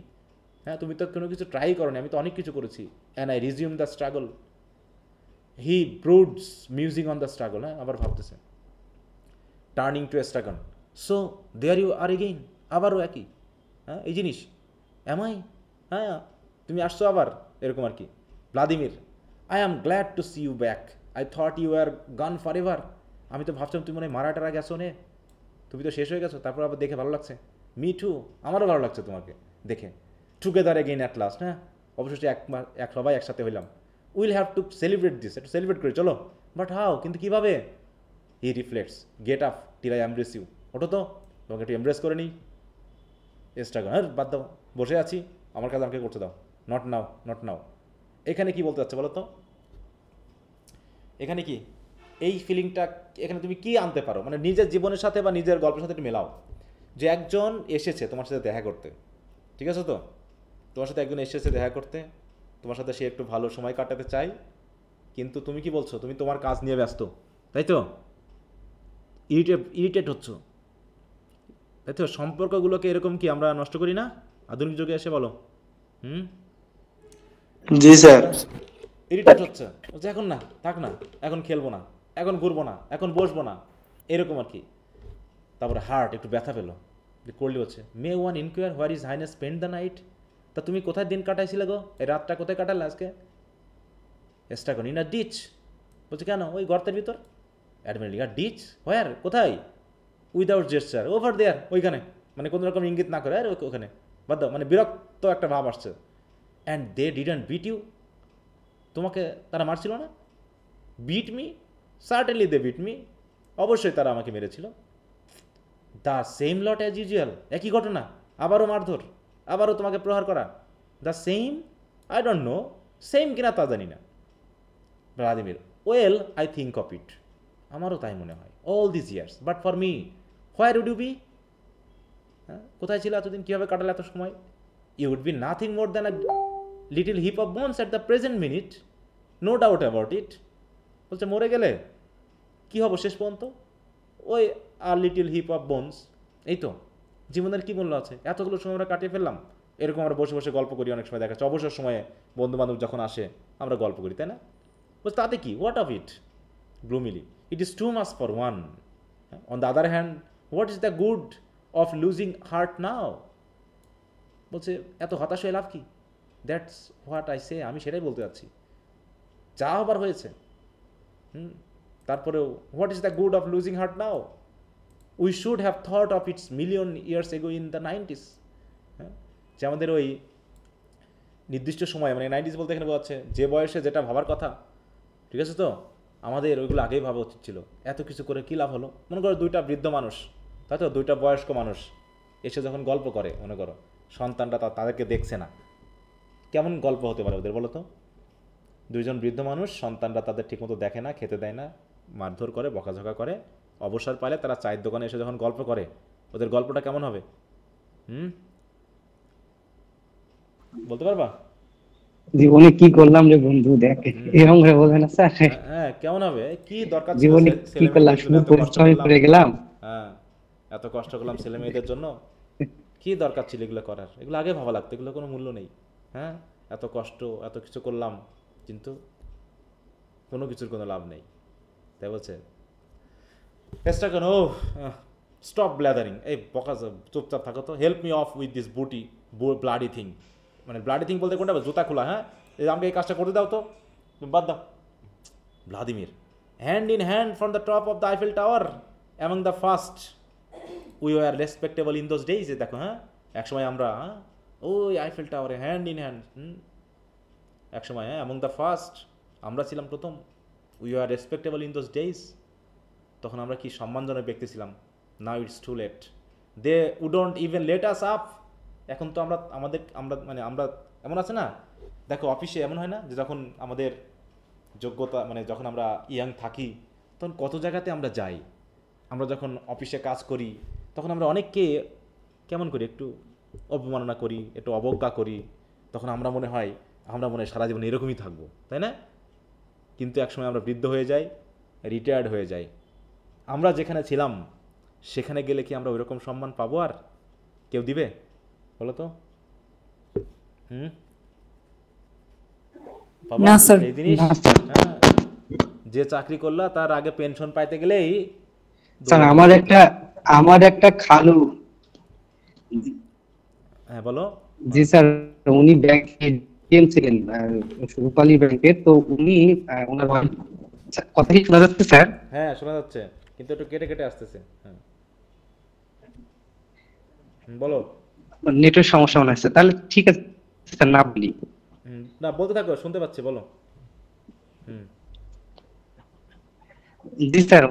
হ্যাঁ, তুমি তো কোনো কিছু ট্রাই করো নি, আমি তো অনেক কিছু করেছি। And I resume the struggle, he broods musing on the struggle, হ্যাঁ, আবার ভাবতেছে। Turning to Estragon, so there you are again, আবারও একই, হ্যাঁ, এই জিনিস, এমআই, হ্যাঁ, তুমি আসছো আবার, এরকম আর কি। Vladimir, I am glad to see you back, I thought you are gone for ever. আমি তো ভাবছিলাম তুমি মনে হয় মারা টারা গেছো নে, তুমি তো শেষ হয়ে গেছো, তারপর আবার দেখে ভালো লাগছে। মি টু, আমারও ভালো লাগছে তোমাকে দেখে। টুগেদার এগেইন অ্যাট লাস্ট, হ্যাঁ, অবশেষে সবাই একসাথে হইলাম। Will have to celebrate this, একটু সেলিব্রেট করি চলো, বাট হাউ, কিন্তু কীভাবে? He reflects, get up till I embrace you, ওটো তো তোমাকে একটু এমব্রেস করে নিই। এস্ট্রাগন, হ্যাঁ, বাদ দাও, বসে আছি, আমার কাজ আমাকে করতে দাও, নট নাও, নট নাও। এখানে কি বলতে চাচ্ছে বলো তো? এখানে কি এই ফিলিংটা এখানে তুমি কি আনতে পারো, মানে নিজের জীবনের সাথে বা নিজের গল্পের সাথে একটু মেলাও। যে একজন এসেছে তোমার সাথে দেখা করতে, ঠিক আছে তো, তোমার সাথে একজন এসেছে দেখা করতে, তোমার সাথে সে একটু ভালো সময় কাটাতে চাই, কিন্তু তুমি কি বলছো? তুমি তোমার কাজ নিয়ে ব্যস্ত, তাই তো, ইরিটেট হচ্ছ, তাই তো। সম্পর্কগুলোকে এরকম কি আমরা নষ্ট করি না আধুনিক যুগে এসে, বলো? জি স্যার। ইরিটেট হচ্ছে, বলছে এখন না, থাক না, এখন খেলবো না, এখন ঘুরবো না, এখন বসবো না, এরকম আর কি। তারপরে হার্ট একটু ব্যথা পেলো, করলি হচ্ছে, may one inquire where is highness spend the night, তা তুমি কোথায় দিন কাটাইছিলে গো, এই রাতটা কোথায় কাটালে আজকে? এস্ট্রাগন, ইন আ ডিচ, বলছে কেন? ওই গর্তের ভিতর। অ্যাডমিরাল, আর ডিচ হোয়ার, কোথায়? উইদাউট জেস্টার, ওভার দেয়ার, ওইখানে, মানে কোনো রকম ইঙ্গিত না করে, আর ওখানে, বাদ দাও, মানে বিরক্ত একটা ভাব আসছে। And they didn't beat you, তোমাকে তারা মারছিল না? Beat me, certainly they beat me, অবশ্যই তারা আমাকে মেরেছিল। The same lot as usual, একই ঘটনা, আবারও মারধর, আবারও তোমাকে প্রহার করা, the same, I don't know, same কিনা তা জানি না। Vladimir, well I think of it, আমারও তাই মনে হয়, all this years, but for me where would you be, হ্যাঁ, কোথায় ছিল এতদিন, কীভাবে কাটালে এত সময়? You would be nothing more than a little heap of bones at the present minute, no doubt about it. বলছে মরে গেলে কী হবো শেষ পর্যন্ত? ওই আর লিটিল হিপ অফ বোনস, এই তো জীবনের কী মূল্য আছে? এতগুলো সময় আমরা কাটিয়ে ফেললাম, এরকম আমরা বসে বসে গল্প করি, অনেক সময় দেখা যাচ্ছে অবসর সময়ে বন্ধুবান্ধব যখন আসে আমরা গল্প করি, তাই না? বলছে তাতে কি, what of it? Gloomily, it is too much for one, on the other hand what is the good of losing heart now? বলছে এত হতাশ হয়ে লাভ কি? দ্যাটস হোয়াট আই সে, আমি সেটাই বলতে চাচ্ছি, যা হবার হয়েছে। তারপরেও what is the good of losing heart now? We should have thought of its million years ago in the 90s। হ্যাঁ, যে আমাদের ওই নির্দিষ্ট সময়, মানে 90s বলতে এখানে বোঝাচ্ছে যে বয়সে যেটা ভাবার কথা, ঠিক আছে তো, আমাদের ওইগুলো আগেই ভাবা উচিত ছিল। এত কিছু করে কী লাভ হলো? মনে করো দুইটা বৃদ্ধ মানুষ, তাই তো? দুইটা বয়স্ক মানুষ এসে যখন গল্প করে, মনে করো সন্তানটা তাদেরকে দেখছে না, কেমন গল্প হতে পারে ওদের বলো তো? দুইজন বৃদ্ধ মানুষ, সন্তানরা তাদের ঠিকমতো দেখে না, খেতে দেয় না, মারধর করে, বকাঝকা করে, অবসর পাইলে তারা চায়ের দোকানে এসে যখন গল্প করে, ওদের গল্পটা কেমন হবে? বলতে পারবা? জীবনে কি করলাম রে বন্ধু, দেখ এরকম করে বলবে না স্যার? হ্যাঁ, কেমন হবে? কি দরকার ছিল জীবনে কি করলাম, শুধু পরিশ্রমই করে গেলাম। হ্যাঁ, এত কষ্ট করলাম ছেলে মেয়েদের জন্য, কি দরকার ছিল এগুলো করার? এগুলো আগে ভাবা লাগতো, এগুলো কোনো মূল্য নেই। হ্যাঁ, এত কষ্ট, এত কিছু করলাম, কিন্তু কোনো কিছুর কোনো লাভ নেই, তাই বলছে চেষ্টা কেন? ও স্টপ ব্ল্যাদারিং, এই বকা, চুপচাপ থাকো তো। Help me of with this bloody thing. মানে ব্লাডি থিং বলতে কোনটা? জুতা খোলা। হ্যাঁ, এই আমাকে এই কাজটা করতে দাও তো, তুমি বাদ দাও। Vladimir, hand in hand from the top of the Eiffel tower among the first we are respectable in those days. দেখো, হ্যাঁ, একসময় আমরা, হ্যাঁ, ওই আইফেল টাওয়ারে হ্যান্ড ইন হ্যান্ড, একসময়, হ্যাঁ, অ্যামং দ্য ফার্স্ট, আমরা ছিলাম প্রথম। We are respectable in those days, তখন আমরা কি সম্মানজনক ব্যক্তি ছিলাম। Now it's too late, they wouldn't even let us up. এখন তো আমরা আমরা এমন আছে না, দেখো অফিসে এমন হয় না যে যখন আমাদের যোগ্যতা, মানে যখন আমরা ইয়াং থাকি তখন কত জায়গাতে আমরা যাই, আমরা যখন অফিসে কাজ করি তখন আমরা অনেককে কেমন করি, একটু অবমাননা করি, একটু অবজ্ঞা করি, তখন আমরা মনে হয় সারা জীবন এরকমই থাকবো, তাই না? কিন্তু একসময় আমরা বৃদ্ধ হয়ে যাই, রিটায়ার্ড হয়ে যাই, আমরা যেখানে ছিলাম সেখানে গেলে কি আমরা ওইরকম সম্মান পাবো? আর কেউ দিবে বলো তো? না স্যার, এই জিনিস, যে চাকরি করলা তার আগে পেনশন পাইতে গেলেই স্যার আমার একটা খালু। হ্যাঁ বলো। জি স্যার, উনি ব্যাংকে এটিএম ছিলেন, রূপালী ব্যাংকের। তো উনি ওনার কথা কি শোনা যাচ্ছে স্যার? হ্যাঁ, শোনা যাচ্ছে, কিন্তু একটু কেটে কেটে আসতেছে। হ্যাঁ, বলো। নেটের সমস্যা মনে হচ্ছে, তাহলে ঠিক আছে স্যার, না বলি। না, বলতে থাকো, শুনতে পাচ্ছি, বলো। জি স্যার,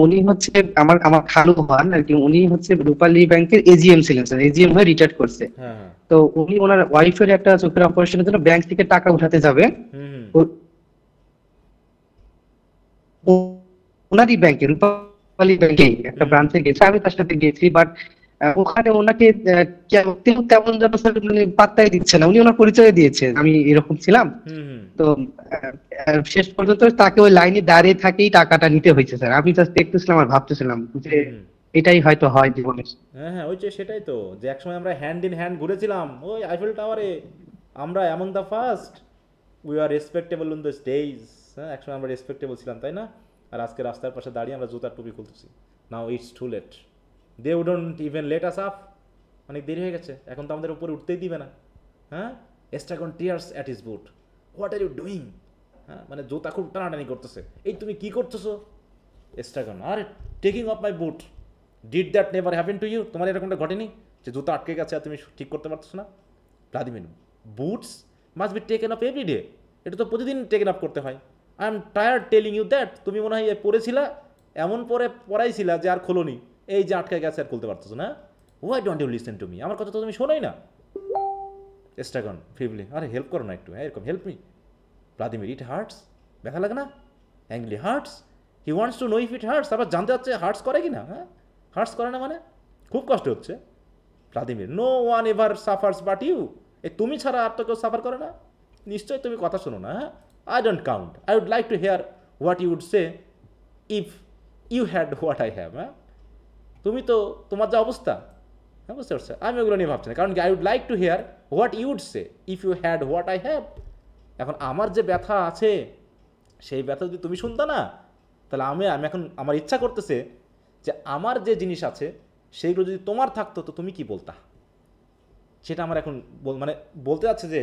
উনি হচ্ছে আমার আমার খালু হন আর কি। উনি হচ্ছে রূপালী ব্যাংকের এজিএম ছিলেন স্যার, এজিএম হয়ে রিটায়ার করছে। হ্যাঁ, হ্যাঁ, তো উনি ওনার ওয়াইফের একটা চোখের অপারেশনের জন্য ব্যাংক থেকে টাকা উঠাতে যাবে। ওনারই ব্যাংকে, রূপালী ব্যাংকে একটা ব্রাঞ্চে গেছে, আমি তার সাথে গেছি। বাট ওখানে ওনাকে তেমন যেন স্যার মানে পাত্তাই দিচ্ছে না। উনি ওনার পরিচয় দিয়েছে আমি এরকম ছিলাম। তো শেষ পর্যন্ত তাকে ওই লাইনে দাঁড়িয়ে থাকেই টাকাটা নিতে হয়েছে স্যার। আমি জাস্ট দেখতেছিলাম আর ভাবতেছিলাম যে এটাই হয়তো হয় জীবনে। হ্যাঁ, হ্যাঁ, ওই যে সেটাই তো, যে একসময় আমরা হ্যান্ড ইন হ্যান্ড ঘুরেছিলাম ওই আইফেল টাওয়ারে, আমরা among the first we are respectable in the days. হ্যাঁ, একসময় আমরা রেসপেক্টেবল ছিলাম, তাই না? আর আজকে রাস্তার পাশে দাঁড়িয়ে আমরা জুতার টুপি খুলতেছি। Now it's too late, they wouldn't even let us up. অনেক দেরি হয়ে গেছে, এখন তো আমাদের উপরে উঠতেই দিবে না। হ্যাঁ, Estragon tears at his boot, what are you doing? হ্যাঁ, মানে জুতা খুব টানাটানি করতেছে, এই তুমি কি করতেছো? এস্ট্রাগন, আরে taking off my boot, did that never happen to you? তোমার এরকমটা ঘটেনি যে জুতা আটকে গেছে আর তুমি ঠিক করতে পারছো না? Vladimir, boots must be taken up every day, এটা তো প্রতিদিন টেকেন আপ করতে হয়। I am tired telling you that. তুমি মনে হয় পড়েছিলা, এমন পড়াইছিলা যে আর খোলোনি, এই যে আটকে গেছে আর খুলতে পারতেছো না। Why don't you listen to me? আমার কথা তো তুমি শোনোই না। এস্ট্রাগন ফিবলি, আরে হেল্প করো না একটু, হ্যাঁ এরকম help me. Vladimir, it hurts, ব্যথা লাগে না? Angrily hurts, he wants to know if it hurts. আবার জানতে চাচ্ছে হার্টস করে কি না। হ্যাঁ, হার্টস করে না মানে খুব কষ্ট হচ্ছে। Vladimir, no one ever suffers but you. তুমি ছাড়া আর তো কেউ সাফার করে না? নিশ্চয়ই তুমি কথা শোনো না। হ্যাঁ, I don't count, I would like to hear what you would say if you had what I have. হ্যাঁ, তুমি তো, তোমার যা অবস্থা, হ্যাঁ বুঝতে পারছো, আমি ওগুলো নিয়ে ভাবছি না, কারণ I would like to hear what you would say if you had what I have. এখন আমার যে ব্যথা আছে সেই ব্যথা যদি তুমি শুনতা না, তাহলে আমি এখন আমার ইচ্ছা করতেছে যে আমার যে জিনিস আছে সেইগুলো যদি তোমার থাকতো তো তুমি কি বলতা, সেটা আমার এখন মানে বলতে যাচ্ছে যে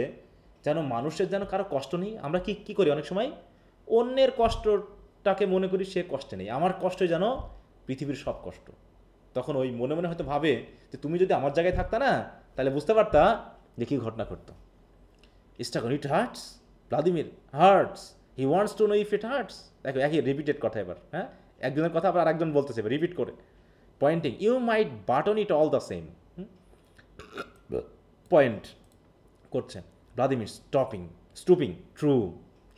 যেন মানুষের যেন কারো কষ্ট নেই। আমরা কি করি অনেক সময়, অন্যের কষ্টটাকে মনে করি সে কষ্টে নেই, আমার কষ্ট যেন পৃথিবীর সব কষ্ট। তখন ওই মনে মনে হয়তো ভাবে যে তুমি যদি আমার জায়গায় থাকতা না তাহলে বুঝতে পারতা যে কী ঘটনা ঘটতো। Estragon, it hurts, Vladimir hurts, he wants to know if it hurts. দেখো একই রিপিটেড কথা এবার। হ্যাঁ, একজনের কথা আবার আরেকজন বলতেছে রিপিট করে, pointing, you might button it all the same. Point করছেন Vladimir stooping, true,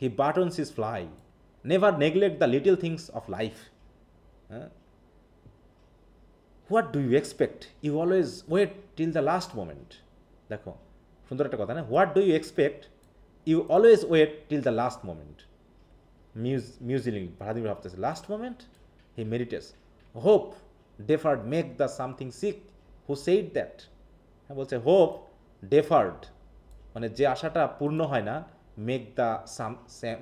he buttons his fly, never neglect the little things of life. What do you expect, you always wait till the last moment. দেখো সুন্দর একটা কথা না, what do you expect, you always wait till the last moment. Musingly Vladimir ভাবতেছে last moment, he meditates, hope deferred make the something sick, who said that. হ্যাঁ বলছে hope deferred মানে যে আশাটা পূর্ণ হয় না, মেক দ্য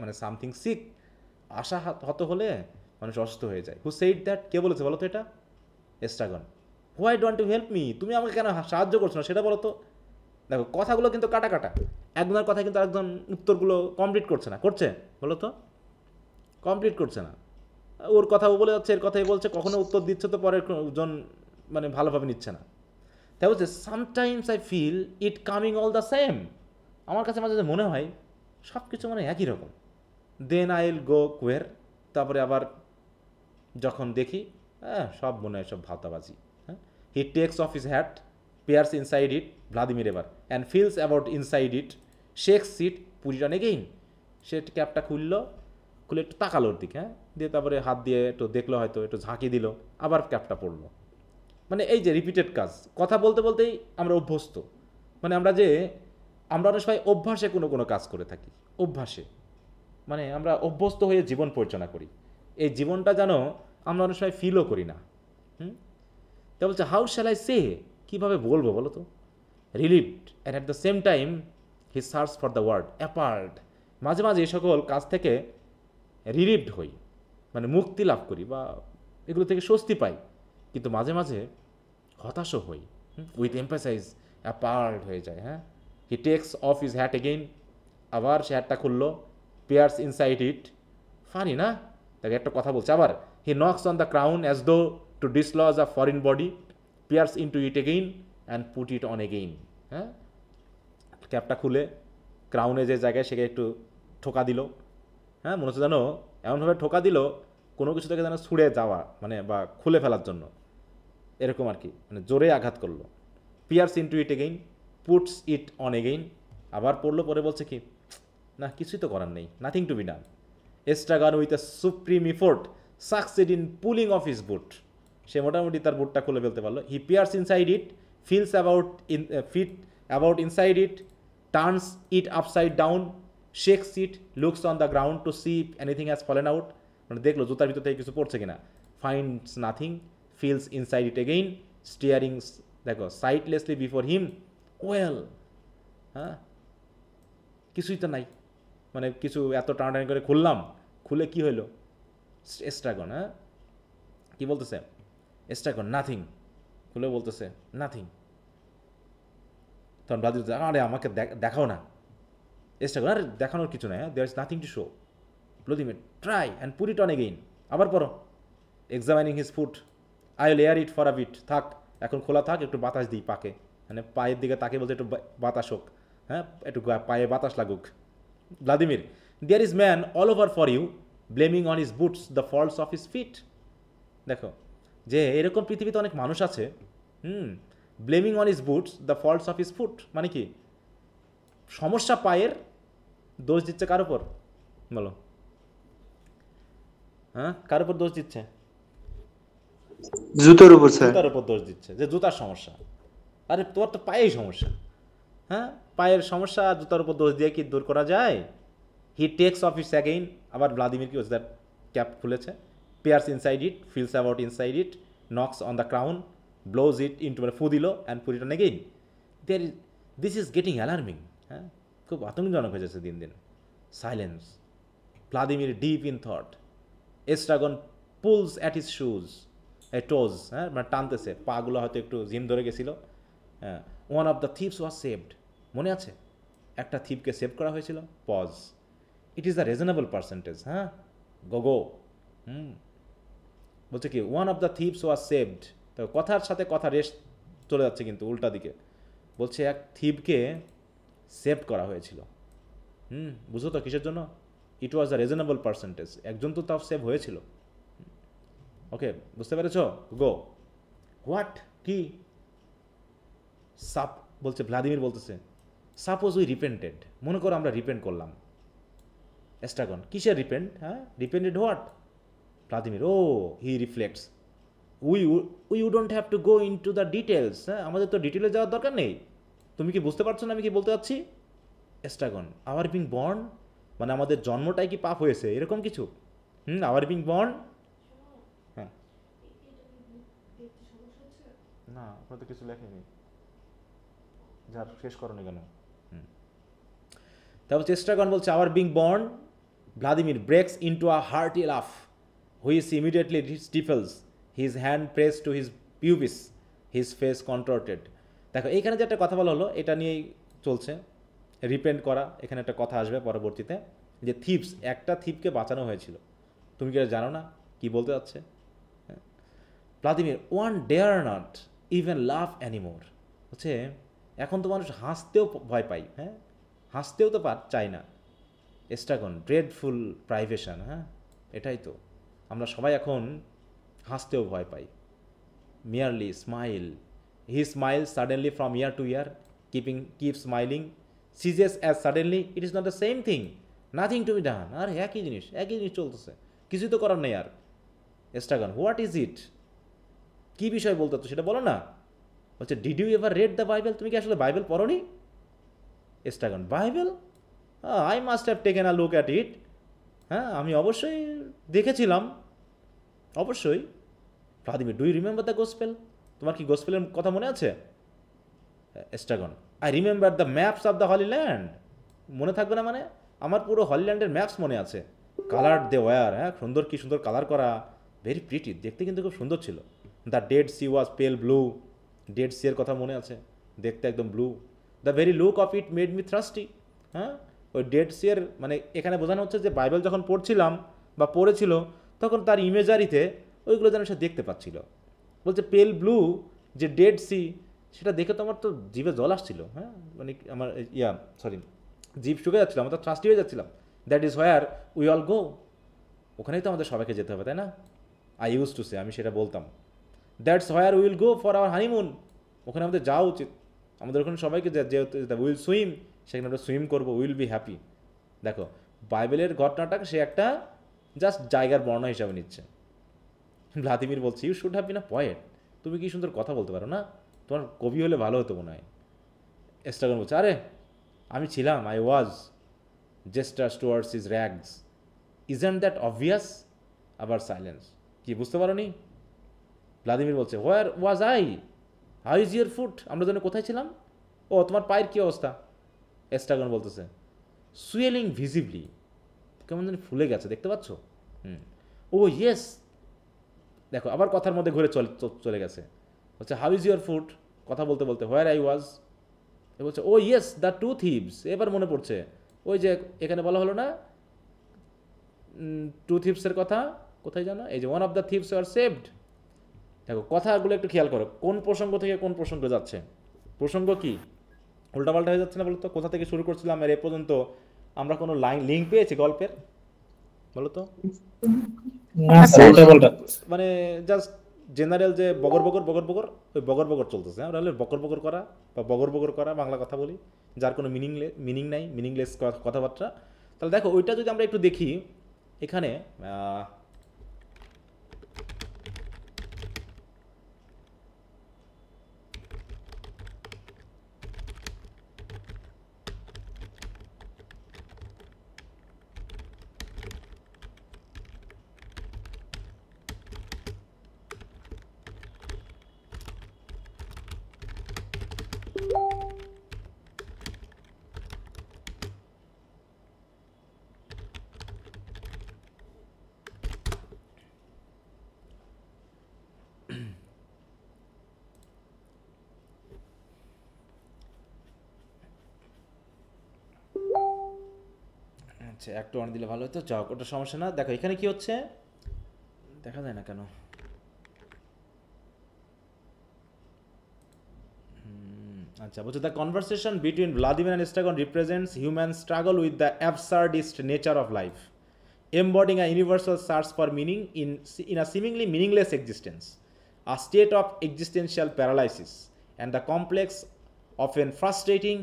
মানে সামথিং সিক, আশা হত হলে মানুষ অসুস্থ হয়ে যায়। হু সেইড দ্যাট, কে বলেছে বলো তো এটা? Estragon. Why don't you help me, তুমি আমাকে কেন সাহায্য করছো না সেটা বলো তো। দেখো কথাগুলো কিন্তু কাটা কাটা, একজনের কথা কিন্তু আরেকজন উত্তরগুলো কমপ্লিট করছে না, করছে বলো তো? কমপ্লিট করছে না, ওর কথাও বলে যাচ্ছে, এর কথাই বলছে, কখনো উত্তর দিচ্ছে তো পরের জন মানে ভালোভাবে নিচ্ছে না। তাই বলছে sometimes I feel it coming all the same, আমার কাছে মাঝে মনে হয় সব কিছু মানে একই রকম। দেন আই উইল গো কোয়ার, তারপরে আবার যখন দেখি সব মনে হয় সব ভাতাবাজি। হ্যাঁ, he takes off his hat, peers inside it, Vladimir এবার, and feels about inside it, shakes it, put it on again. সে ক্যাপটা খুলে একটু তাকালো ওর দিকে, হ্যাঁ, দিয়ে তারপরে হাত দিয়ে একটু দেখলো, হয়তো একটু ঝাঁকি দিল, আবার ক্যাপটা পড়লো। মানে এই যে রিপিটেড কাজ, কথা বলতে বলতেই আমরা অভ্যস্ত। মানে আমরা অনেক সময় অভ্যাসে কোনো কাজ করে থাকি, অভ্যাসে মানে আমরা অভ্যস্ত হয়ে জীবন পরিচালনা করি। এই জীবনটা যেন আমরা অনেক সময় ফিলও করি না। তা বলছে হাউ শ্যাল আই সে, কীভাবে বলবো বলো তো? Relieved and at the same time he search for the word apart. মাঝে মাঝে এই সকল কাজ থেকে রিলিভড হই, মানে মুক্তি লাভ করি বা এগুলো থেকে স্বস্তি পাই, কিন্তু মাঝে মাঝে হতাশও হই। উইথ এমফাসাইজ অ্যাপার্ট হয়ে যায়। হ্যাঁ, he takes off his hat again, আবার সে হ্যাটটা খুললো, পেয়ার্স ইনসাইড ইট, ফানি না? তাকে একটা কথা বলছে আবার, he knocks on the crown as though to dislodge a foreign body, peers into it again and put it on again. হ্যাঁ, ক্যাপটা খুলে ক্রাউনে যে জায়গায় সেখানে একটু ঠোকা দিল। হ্যাঁ, মনে হচ্ছে জানো এমনভাবে ঠোকা দিল কোনো কিছু থেকে যেন ছুঁড়ে যাওয়া, মানে বা খুলে ফেলার জন্য, এরকম আর কি, মানে জোরে আঘাত করলো। Peers into it again, puts it on again, আবার পড়লো, পরে বলছে কি না কিছুই তো করার নেই, nothing to be done. Estragon with a supreme effort succeed in pulling of his boot, সে মোটামুটি তার বুটটা খুলে ফেলতে পারলো। He peers inside it, feels about inside it, turns it upside down, shakes it, looks on the ground to see if anything has fallen out, মানে দেখলো জুতার ভিতর থেকে কিছু পড়ছে কিনা। Finds nothing, feels inside it again, staring দেখো sightlessly before him, well, হ্যাঁ কিছুই তো নাই, মানে কিছু এত টানাটানি করে খুলে কি হইলো? এস্ট্রাগন, হ্যাঁ কি বলতেছে এস্ট্রাগন? নাথিং, খুলে বলতেছে নাথিং। তখন ব্রাজিল আরে আমাকে দেখাও না। এস্ট্রাগন আরে দেখানোর কিছু নাই, হ্যাঁ there is nothing to show. Vladimir try and put it on again, আবার পড়ো। Examining his foot, I will air it for a bit, থাক এখন খোলা থাক, একটু বাতাস দিই পাকে, মানে পায়ের দিকে তাকে বলতে একটু বাতাস হোক, হ্যাঁ একটু পায়ে বাতাস লাগুক। Vladimir, there is man all over for you, blaming on his boots the faults of his feet. দেখো যে এরকম পৃথিবীতে অনেক মানুষ আছে, blaming on his boots the faults of his foot, মানে কি সমস্যা পায়ের, দোষ দিচ্ছে কার উপর বলো? হ্যাঁ কার উপর দোষ দিচ্ছে? জুতোর উপর স্যার, জুতার উপর দোষ দিচ্ছে যে জুতার সমস্যা। আরে তোর তো পায়েই সমস্যা, হ্যাঁ পায়ের সমস্যা জুতার উপর দোষ দিয়ে কি দূর করা যায়? He takes off its again, আবার ভ্লাদিমির কি হচ্ছে দ্যাট ক্যাপ খুলেছে, peers inside it, feels about inside it, knocks on the crown, blows into ইন্টু, মানে ফু দিল, and put it on again. This is getting alarming, হ্যাঁ খুব আতঙ্কজনক হয়ে যাচ্ছে দিন দিন। Silence, Vladimir deep in thought, Estragon pulls at his shoes, toes, হ্যাঁ মানে টানতেছে, পাগুলো হয়তো একটু জিম ধরে গেছিলো। হ্যাঁ, one of the thieves was saved, মনে আছে একটা থিপকে সেভ করা হয়েছিল। Pause, it is the reasonable percentage, হ্যাঁ গো বলছে কি one of the thieves was saved, তো কথার সাথে কথা রেস চলে যাচ্ছে কিন্তু উল্টা দিকে। বলছে এক থিপকে সেভ করা হয়েছিল। বুঝো তো কিসের জন্য? ইট ওয়াজ দ্য রিজনেবল পার্সেন্টেজ, একজন তো তাও সেভ হয়েছিল। ওকে বুঝতে পেরেছ? গো হোয়াট কি সাপ বলছে, ভ্লাদিমির বলতেছে সাপোজ উই রিপেন্টেড, মনে করো আমরা রিপেন্ট করলাম। এস্ট্রাগন কিসের রিপেন্ট? হ্যাঁ, repented what? Vladimir oh he reflects we don't have to go into the details. হ্যাঁ, আমাদের তো ডিটেলে যাওয়ার দরকার নেই। তুমি কি বুঝতে পারছো না আমি কি বলতে চাচ্ছি? এস্ট্রাগন আওয়ার বিং বর্ন, মানে আমাদের জন্মটাই কি পাপ হয়েছে এরকম কিছু? Our being born. হ্যাঁ না, আপনার তো কিছু লেখেনি, যার শেষ করনি কেন? তারপর চেষ্টাগন বলছে our being born, Vladimir breaks into a hearty laugh which immediately stifles, his hand press to his pubis, his face contorted. দেখো এইখানে যে একটা কথা বলা হলো এটা নিয়েই চলছে, রিপেন্ট করা। এখানে একটা কথা আসবে পরবর্তীতে যে থিপস, একটা থিপকে বাঁচানো হয়েছিল। তুমি কি জানো না কি বলতে যাচ্ছে? Vladimir one dare not even love anymore, হচ্ছে এখন তো মানুষ হাসতেও ভয় পাই। হ্যাঁ, হাসতেও তো চাই না। Estragon dreadful privation. হ্যাঁ, এটাই তো, আমরা সবাই এখন হাসতেও ভয় পাই। Merely smile, he smile suddenly from ear to ear, keep smiling, ceases as suddenly, it is not the same thing, nothing to be done. আর একই জিনিস চলতেছে, কিছুই তো করার নেই আর। এস্ট্রাগন হোয়াট ইজ ইট, কী বিষয় বলতে তো সেটা বলো না। বলছে did you ever read the Bible, তুমি কি আসলে বাইবেল পড়োনি? Estragon Bible, I must have taken a look at it. হ্যাঁ, আমি অবশ্যই দেখেছিলাম, অবশ্যই। Vladimir do you remember the gospel, তোমার কি গসপেলের কথা মনে আছে? Estragon I remember the maps of the Holy Land, মনে থাকবে না মানে? আমার পুরো হলিল্যান্ডের ম্যাপস মনে আছে। কালার দে ওয়ার, হ্যাঁ সুন্দর, কি সুন্দর কালার করা, ভেরি প্রিটি, দেখতে কিন্তু খুব সুন্দর ছিল। দ্য ডেড সি ওয়াজ পেল ব্লু, ডেড সি এর কথা মনে আছে, দেখতে একদম blue. The very look of it made me thirsty. হ্যাঁ, ওই ডেড সি এর মানে এখানে বোঝানো হচ্ছে যে বাইবেল যখন পড়ছিলাম বা পড়েছিল তখন তার ইমেজারিতে ওইগুলো যেন সে দেখতে পাচ্ছিল। বলছে পেল ব্লু, যে ডেড সি, সেটা দেখে তো আমার তো জিভে জল আসছিল। হ্যাঁ, মানে আমার জিভ শুকে যাচ্ছিল, আমার তো থ্রাস্টি হয়ে যাচ্ছিলাম। That is where we all গো, ওখানেই তো আমাদের সবাইকে যেতে হবে, তাই না? আই ইউজ টু সে, আমি সেটা বলতাম। That's where will go for our honeymoon, ওখানে আমাদের যাওয়া উচিত, আমাদের ওখানে সবাইকে যেতে উইল সুইম, সেখানে আমরা সুইম করবো, উইল বি হ্যাপি। দেখো বাইবেলের ঘটনাটাকে সে একটা জাস্ট জায়গার বর্ণনা হিসাবে নিচ্ছে। ভ্লাদিমির বলছে you should have been a poet, তুমি কি সুন্দর কথা বলতে পারো না, তোমার কবি হলে ভালো হতো মনে হয়। এস্ট্রাগন বলছে আরে আমি ছিলাম, I was gestures towards his rags, isn't that obvious? আবার সাইলেন্স, কি বুঝতে পারো নি? ভ্লাদিমির বলছে where was I, how is your foot, আমরা যেন কোথায় ছিলাম? ও তোমার পায়ের কী অবস্থা? এস্ট্রাগন বলতেছে সুয়েলিং ভিজিবলি, কেমন যেন ফুলে গেছে, দেখতে পাচ্ছ? ও ইয়েস, দেখো আবার কথার মধ্যে ঘুরে চলে গেছে। বলছে হাউ ইজ ইউর ফুট, কথা বলতে বলতে হোয়ার আই ওয়াজ, এ বলছে ও ইয়েস দ্য টু থিভস, এবার মনে পড়ছে ওই যে এখানে বলা হলো না টু থিভসের কথা, কোথায় জানো? এই যে one of the thieves are saved. দেখো কথাগুলো একটু খেয়াল করো, কোন প্রসঙ্গ থেকে কোন প্রসঙ্গ যাচ্ছে, প্রসঙ্গ কি উল্টাপাল্টা হয়ে যাচ্ছে না? বলো তো কোথা থেকে শুরু করছিলাম আর এ পর্যন্ত আমরা কোনো লিঙ্ক পেয়েছি গল্পের? বলো তো। মানে জাস্ট জেনারেল যে বগর বগর ওই বগর চলতেছে। আমরা হলে বকর করা বা বগর করা, বাংলা কথা বলি যার কোনো মিনিং নাই, মিনিংলেস কথাবার্তা। তাহলে দেখো ওইটা যদি আমরা একটু দেখি এখানে, আচ্ছা একটু অন দিলে ভালো হতো, যাও ওটা সমস্যা না। দেখো এখানে কি হচ্ছে দেখা যায় না কেন? আচ্ছা বলছে the conversation between Vladimir and Estragon represents human struggle with the absurdist nature of life, embodying a universal search for meaning in a seemingly meaningless existence. a state of existential paralysis and the complex, often frustrating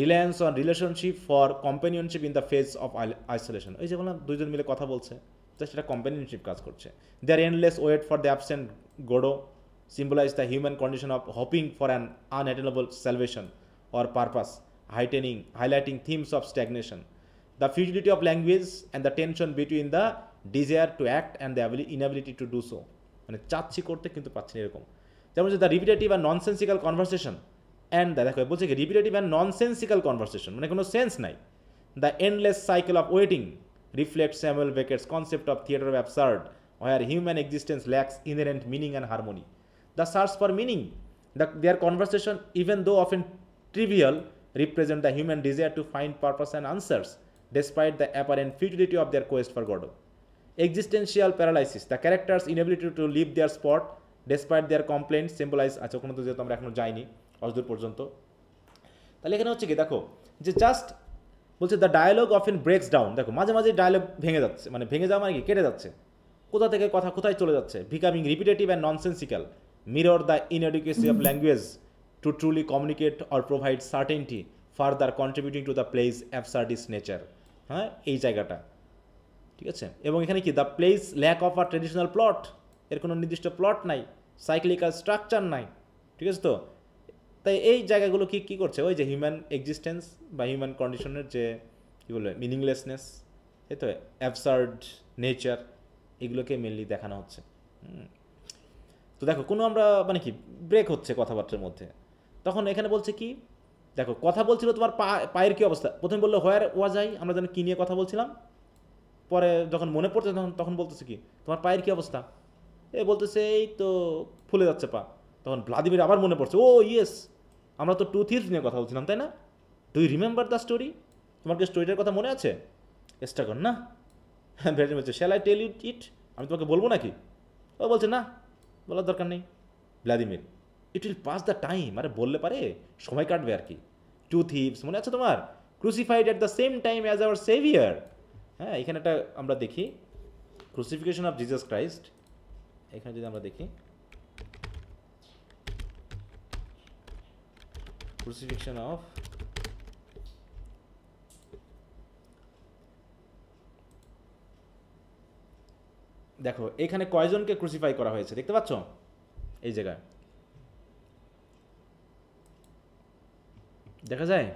reliance on relationship for companionship in the face of isolation. এই যে বললাম দুইজন মিলে কথা বলছে, just এটা কম্পানিয়নশিপ কাজ করছে। Their endless wait for the absent Godot symbolize the human condition of hoping for an unattainable salvation or purpose, highlighting themes of stagnation, the futility of language and the tension between the desire to act and the inability to do so. মানে চাচ্ছি করতে কিন্তু পাচ্ছি না এরকম। যেমন যে the repetitive and nonsensical conversation and দেখো বলছে কি রিপিটেটিভ অ্যান্ড ননসেন্সিক্যাল কনভারসেশন মানে কোনো সেন্স নাই। The endless cycle of waiting reflects Samuel Beckett's concept of theatre of absurd, where human existence lacks inherent meaning and harmony. The search for meaning, their conversation, even though often trivial, represent the human desire to find purpose and answers, despite the apparent futility of their quest for God. Existential paralysis, the characters' inability to leave their spot, despite their complaints, symbolize আচ্ছা ওখানে তো যেহেতু আমরা এখনো যাইনি অতদূর পর্যন্ত, তাহলে এখানে হচ্ছে কি দেখো যে জাস্ট বলছে the dialogue often breaks down. দেখো মাঝে মাঝে ডায়ালগ ভেঙে যাচ্ছে, মানে ভেঙে যাওয়া মানে কি কেটে যাচ্ছে, কোথা থেকে কথা কোথায় চলে যাচ্ছে, becoming repetitive and nonsensical, mirror the inadequacy of language to truly communicate or provide certainty, further contributing to the play's absurdist nature. হ্যাঁ এই জায়গাটা ঠিক আছে। এবং এখানে কি the play's lack of a traditional plot, এর কোনো নির্দিষ্ট প্লট নাই, সাইক্লিক্যাল স্ট্রাকচার নাই, ঠিক আছে। তো তাই এই জায়গাগুলো কী করছে ওই যে হিউম্যান এক্সিস্টেন্স বা হিউম্যান কন্ডিশনের যে কী বলবে মিনিংলেসনেস, এই তো অ্যাবসার্ড নেচার, এগুলোকে মেনলি দেখানো হচ্ছে। তো দেখো কোনো আমরা মানে কি ব্রেক হচ্ছে কথাবার্তার মধ্যে, তখন এখানে বলছে কি দেখো কথা বলছিল তোমার পায়ের কী অবস্থা, প্রথমে বললো হোয়ার ওয়াজ আই, আমরা যেন কী নিয়ে কথা বলছিলাম, পরে যখন মনে পড়ছে তখন বলতেছে কি তোমার পায়ের কী অবস্থা, বলতেছে এই তো ফুলে যাচ্ছে পা। তখন ভ্লাদিমির আবার মনে পড়ছে, ও ইয়েস আমরা তো টু থিভস নিয়ে কথা বলছিলাম তাই না, do you remember the story, তোমার কি স্টোরিটার কথা মনে আছে, এস্ট্রাগন না, হ্যাঁ ভেরি বলছে শ্যাল আই টেল ইউ ইট, আমি তোমাকে বলবো নাকি, ও বলছে না বলার দরকার নেই। Vladimir it will pass the time, আরে বললে পারে সময় কাটবে আর কি। টু থিভস মনে আছে তোমার, crucified at the same time as our saviour. হ্যাঁ এখানে একটা আমরা দেখি ক্রুসিফিকেশন অফ জিসাস ক্রাইস্ট, এখানে যদি আমরা দেখি crucifixion of দেখো এখানে কয়জনকে ক্রুসিফাই করা হয়েছে দেখতে পাচ্ছ এই জায়গায় দেখা যায়,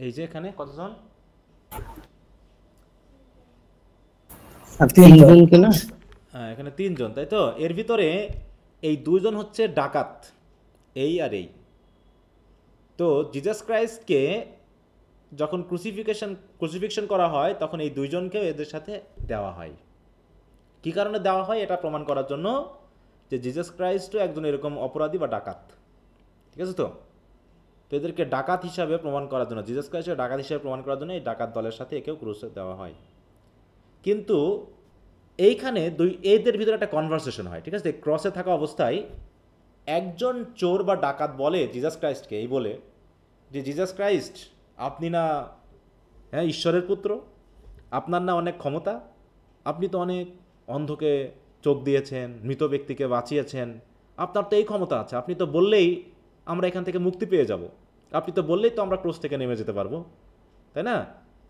এই যে এখানে কতজন, হ্যাঁ এখানে 3 জন তাই তো। এর ভিতরে এই 2 জন হচ্ছে ডাকাত, এই আর এই। তো জিসাস ক্রাইস্টকে যখন ক্রুসিফিকশন করা হয় তখন এই 2 জনকে এদের সাথে দেওয়া হয়। কী কারণে দেওয়া হয় এটা প্রমাণ করার জন্য যে জিসাস ক্রাইস্টও একজন এরকম অপরাধী বা ডাকাত, ঠিক আছে। তো এদেরকে ডাকাত হিসাবে প্রমাণ করার জন্য, জিসাস ক্রাইস্টকে ডাকাত হিসাবে প্রমাণ করার জন্য এই ডাকাত দলের সাথে একেও ক্রুসে দেওয়া হয়। কিন্তু এইখানে এদের ভিতরে একটা কনভারসেশন হয়, ঠিক আছে। ক্রসে থাকা অবস্থায় একজন চোর বা ডাকাত বলে জিসাস ক্রাইস্টকে এই বলে যে জিসাস ক্রাইস্ট আপনি না হ্যাঁ ঈশ্বরের পুত্র, আপনার না অনেক ক্ষমতা, আপনি তো অনেক অন্ধকে চোখ দিয়েছেন, মৃত ব্যক্তিকে বাঁচিয়েছেন, আপনার তো এই ক্ষমতা আছে, আপনি তো বললেই আমরা এখান থেকে মুক্তি পেয়ে যাব, আপনি তো বললেই তো আমরা ক্রস থেকে নেমে যেতে পারবো, তাই না।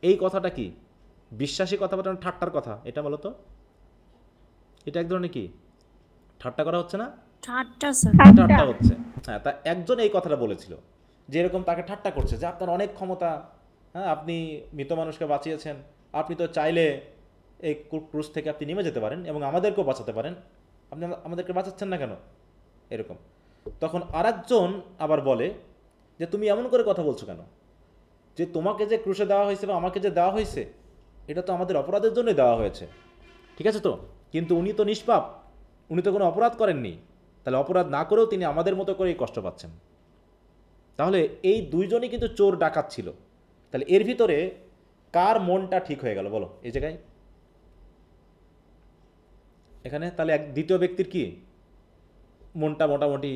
এই কথাটা কি বিশ্বাসী কথা বা ঠাট্টার কথা, এটা বলো তো, এটা এক ধরনের কি ঠাট্টা করা হচ্ছে না, ঠাট্টা হচ্ছে। হ্যাঁ তা একজন এই কথাটা বলেছিল যে এরকম তাকে ঠাট্টা করছে যে আপনার অনেক ক্ষমতা, হ্যাঁ আপনি মৃত মানুষকে বাঁচিয়েছেন, আপনি তো চাইলে এই ক্রুশ থেকে আপনি নেমে যেতে পারেন এবং আমাদেরকেও বাঁচাতে পারেন, আপনি আমাদেরকে বাঁচাচ্ছেন না কেন এরকম। তখন আরেকজন আবার বলে যে তুমি এমন করে কথা বলছো কেন, যে তোমাকে যে ক্রুশে দেওয়া হয়েছে বা আমাকে যে দেওয়া হয়েছে এটা তো আমাদের অপরাধের জন্যই দেওয়া হয়েছে, ঠিক আছে। তো কিন্তু উনি তো নিষ্পাপ, উনি তো কোনো অপরাধ করেননি, তাহলে অপরাধ না করেও তিনি আমাদের মতো করেই কষ্ট পাচ্ছেন। তাহলে এই 2 জনই কিন্তু চোর ডাকাত ছিল, তাহলে এর ভিতরে কার মনটা ঠিক হয়ে গেল বলো এই জায়গায়, এখানে তাহলে দ্বিতীয় ব্যক্তির কি মনটা মোটামুটি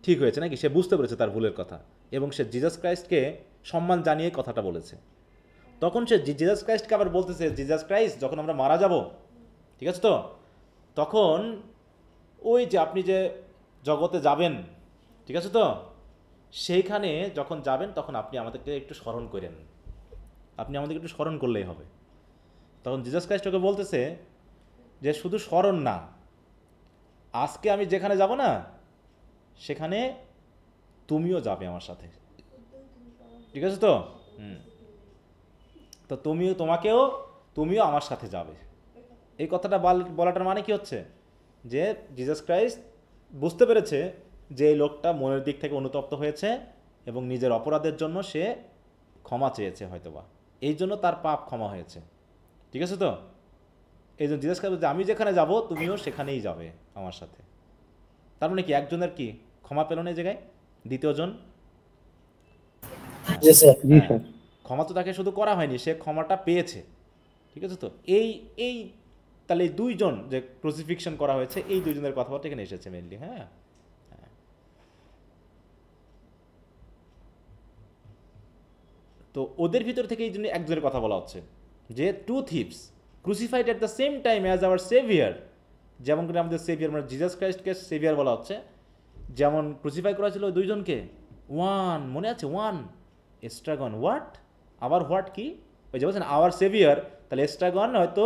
ঠিক হয়েছে নাকি, সে বুঝতে পেরেছে তার ভুলের কথা এবং সে জিসাস ক্রাইস্টকে সম্মান জানিয়ে কথাটা বলেছে। তখন সে জিজাস ক্রাইস্টকে আবার বলতেছে, জিজাস ক্রাইস্ট যখন আমরা মারা যাব, ঠিক আছে তো, তখন ওই যে আপনি যে জগতে যাবেন, ঠিক আছে তো, সেইখানে যখন যাবেন তখন আপনি আমাদেরকে একটু স্মরণ করেন, আপনি আমাদেরকে একটু স্মরণ করলেই হবে। তখন জিজাস ক্রাইস্ট ওকে বলতেছে যে শুধু স্মরণ না, আজকে আমি যেখানে যাব না সেখানে তুমিও যাবে আমার সাথে, ঠিক আছে তো। তো তুমিও আমার সাথে যাবে। এই কথাটা বলাটার মানে কি হচ্ছে, যে জিজাস ক্রাইস্ট বুঝতে পেরেছে যে এই লোকটা মনের দিক থেকে অনুতপ্ত হয়েছে এবং নিজের অপরাধের জন্য সে ক্ষমা চেয়েছে হয়তোবা, এই জন্য তার পাপ ক্ষমা হয়েছে, ঠিক আছে তো। এই জন্য জিজ্ঞেস করবে যে আমি যেখানে যাব তুমিও সেখানেই যাবে আমার সাথে। তার মানে কি একজনের কি ক্ষমা পেল না এই জায়গায়, দ্বিতীয়জন? ক্ষমা তো তাকে শুধু করা হয়নি, সে ক্ষমাটা পেয়েছে, ঠিক আছে তো। এই তাহলে এই দুইজন যে ক্রুসিফিকশন করা হয়েছে, এই দুইজনের কথাবার্তা এখানে এসেছে মেনলি। হ্যাঁ, তো ওদের ভিতর থেকে এই জন্য একজনের কথা বলা হচ্ছে যে two thieves crucified at the same time as our saviour. যেমন করে আমাদের সেভিয়ার মানে জিজাস ক্রাইস্টকে সেভিয়ার বলা হচ্ছে, যেমন ক্রুসিফাই করা ছিল ওই দুইজনকে। ওয়ান মনে আছে, ওয়ান এস্ট্রাগন, হোয়াট আবার হোয়াট কি ওই যে বলছেন আওয়ার সেভিয়ার, তাহলে এস্ট্রাগন হয়তো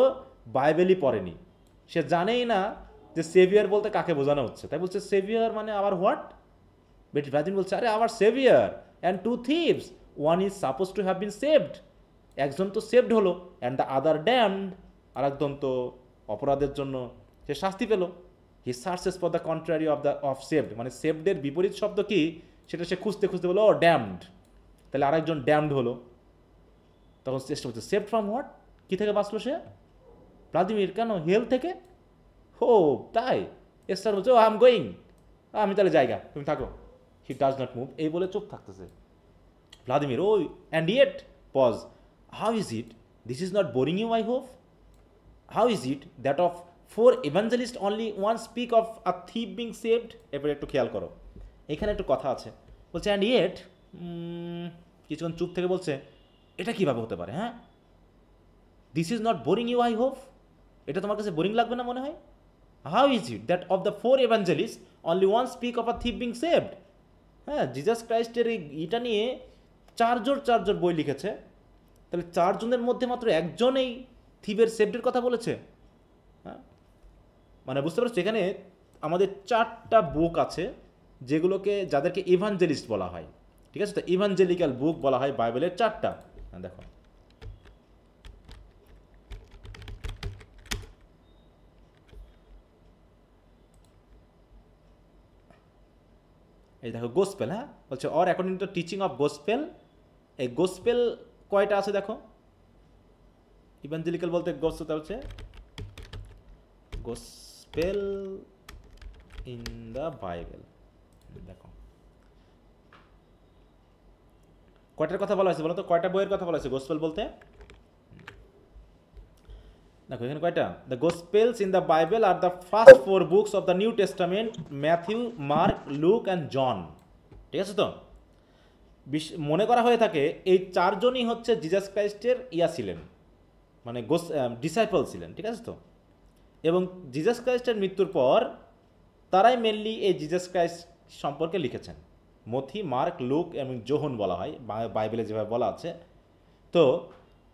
বাইবেলই পড়েনি, সে জানেই না যে সেভিয়ার বলতে কাকে বোঝানো হচ্ছে, তাই বলছে সেভিয়ার মানে আবার হোয়াট। বেট ভ্যাদিন বলছে আরে our saviour and two thieves, one is suppose to have been saved, একজন তো সেভড হলো, অ্যান্ড দ্য আদার ড্যামড, আর একজন তো অপরাধের জন্য সে শাস্তি পেল। He searches for the contrary of saved, মানে সেভডের বিপরীত শব্দ কি সেটা সে খুঁজতে খুঁজতে বলো ও ড্যামড, তাহলে আরেকজন ড্যামড হলো। তখন চেষ্টা করছে সেভড ফ্রম হোয়াট, কী থেকে বাঁচলো সে? ভ্লাদিমির, কেন? হেল থেকে। ও তাই? এস্টার বলছে ও আই এম গোয়িং, আমি তাহলে জায়গা, তুমি থাকো। হি ডাজ নট মুভ, এই বলে চুপ থাকতেছে Vladimir. Oh and yet pause, how is it this is not boring you I hope, how is it that of 4 evangelists only one speak of a thief being saved? এবারে একটু খেয়াল করো, এখানে একটু কথা আছে। বলছে অ্যান্ড ইয়েট, কিছুক্ষণ চুপ থেকে বলছে এটা কীভাবে হতে পারে? হ্যাঁ, this is not boring you I hope, এটা তোমার কাছে বোরিং লাগবে না মনে হয়? How is it that of the 4 evangelists only one speak of a thief being saved? হ্যাঁ, জিজাস ক্রাইস্টের এই এটা নিয়ে চারজন বই লিখেছে, তাহলে 4 জনের মধ্যে মাত্র একজন এই থিবের সেভডের কথা বলেছে। হ্যাঁ, মানে বুঝতে পারছো, এখানে আমাদের 4টা বুক আছে যেগুলোকে যাদেরকে ইভাঞ্জেলিস্ট বলা হয়, ঠিক আছে তো, ইভাঞ্জেলিক্যাল বুক বলা হয় বাইবেলের 4টা। দেখো এই দেখো গোসপেল, হ্যাঁ বলছে or according to teaching of gospel. এই গোসপেল কয়টা আছে দেখো, ইভাঞ্জেলিক্যাল বলতে গোসপেল হচ্ছে গোসপেল ইন দ্য বাইবেল। দেখো কয়টার কথা বলা হয়েছে বলো তো, কয়টা বইয়ের কথা বলা হয়েছে গোসপেল বলতে? দেখো এখানে কয়টা, the gospels in the Bible are the first 4 books of the New Testament, Matthew, Mark, Luke and John, ঠিক আছে তো। মনে করা হয়ে থাকে এই 4 জনই হচ্ছে জিজাস ক্রাইস্টের ছিলেন, মানে ডিসাইপল ছিলেন, ঠিক আছে তো। এবং জিজাস ক্রাইস্টের মৃত্যুর পর তারাই মেনলি এই জিজাস ক্রাইস্ট সম্পর্কে লিখেছেন। মথি, মার্ক, লুক এবং যোহন বলা হয় বাইবেলে যেভাবে বলা আছে। তো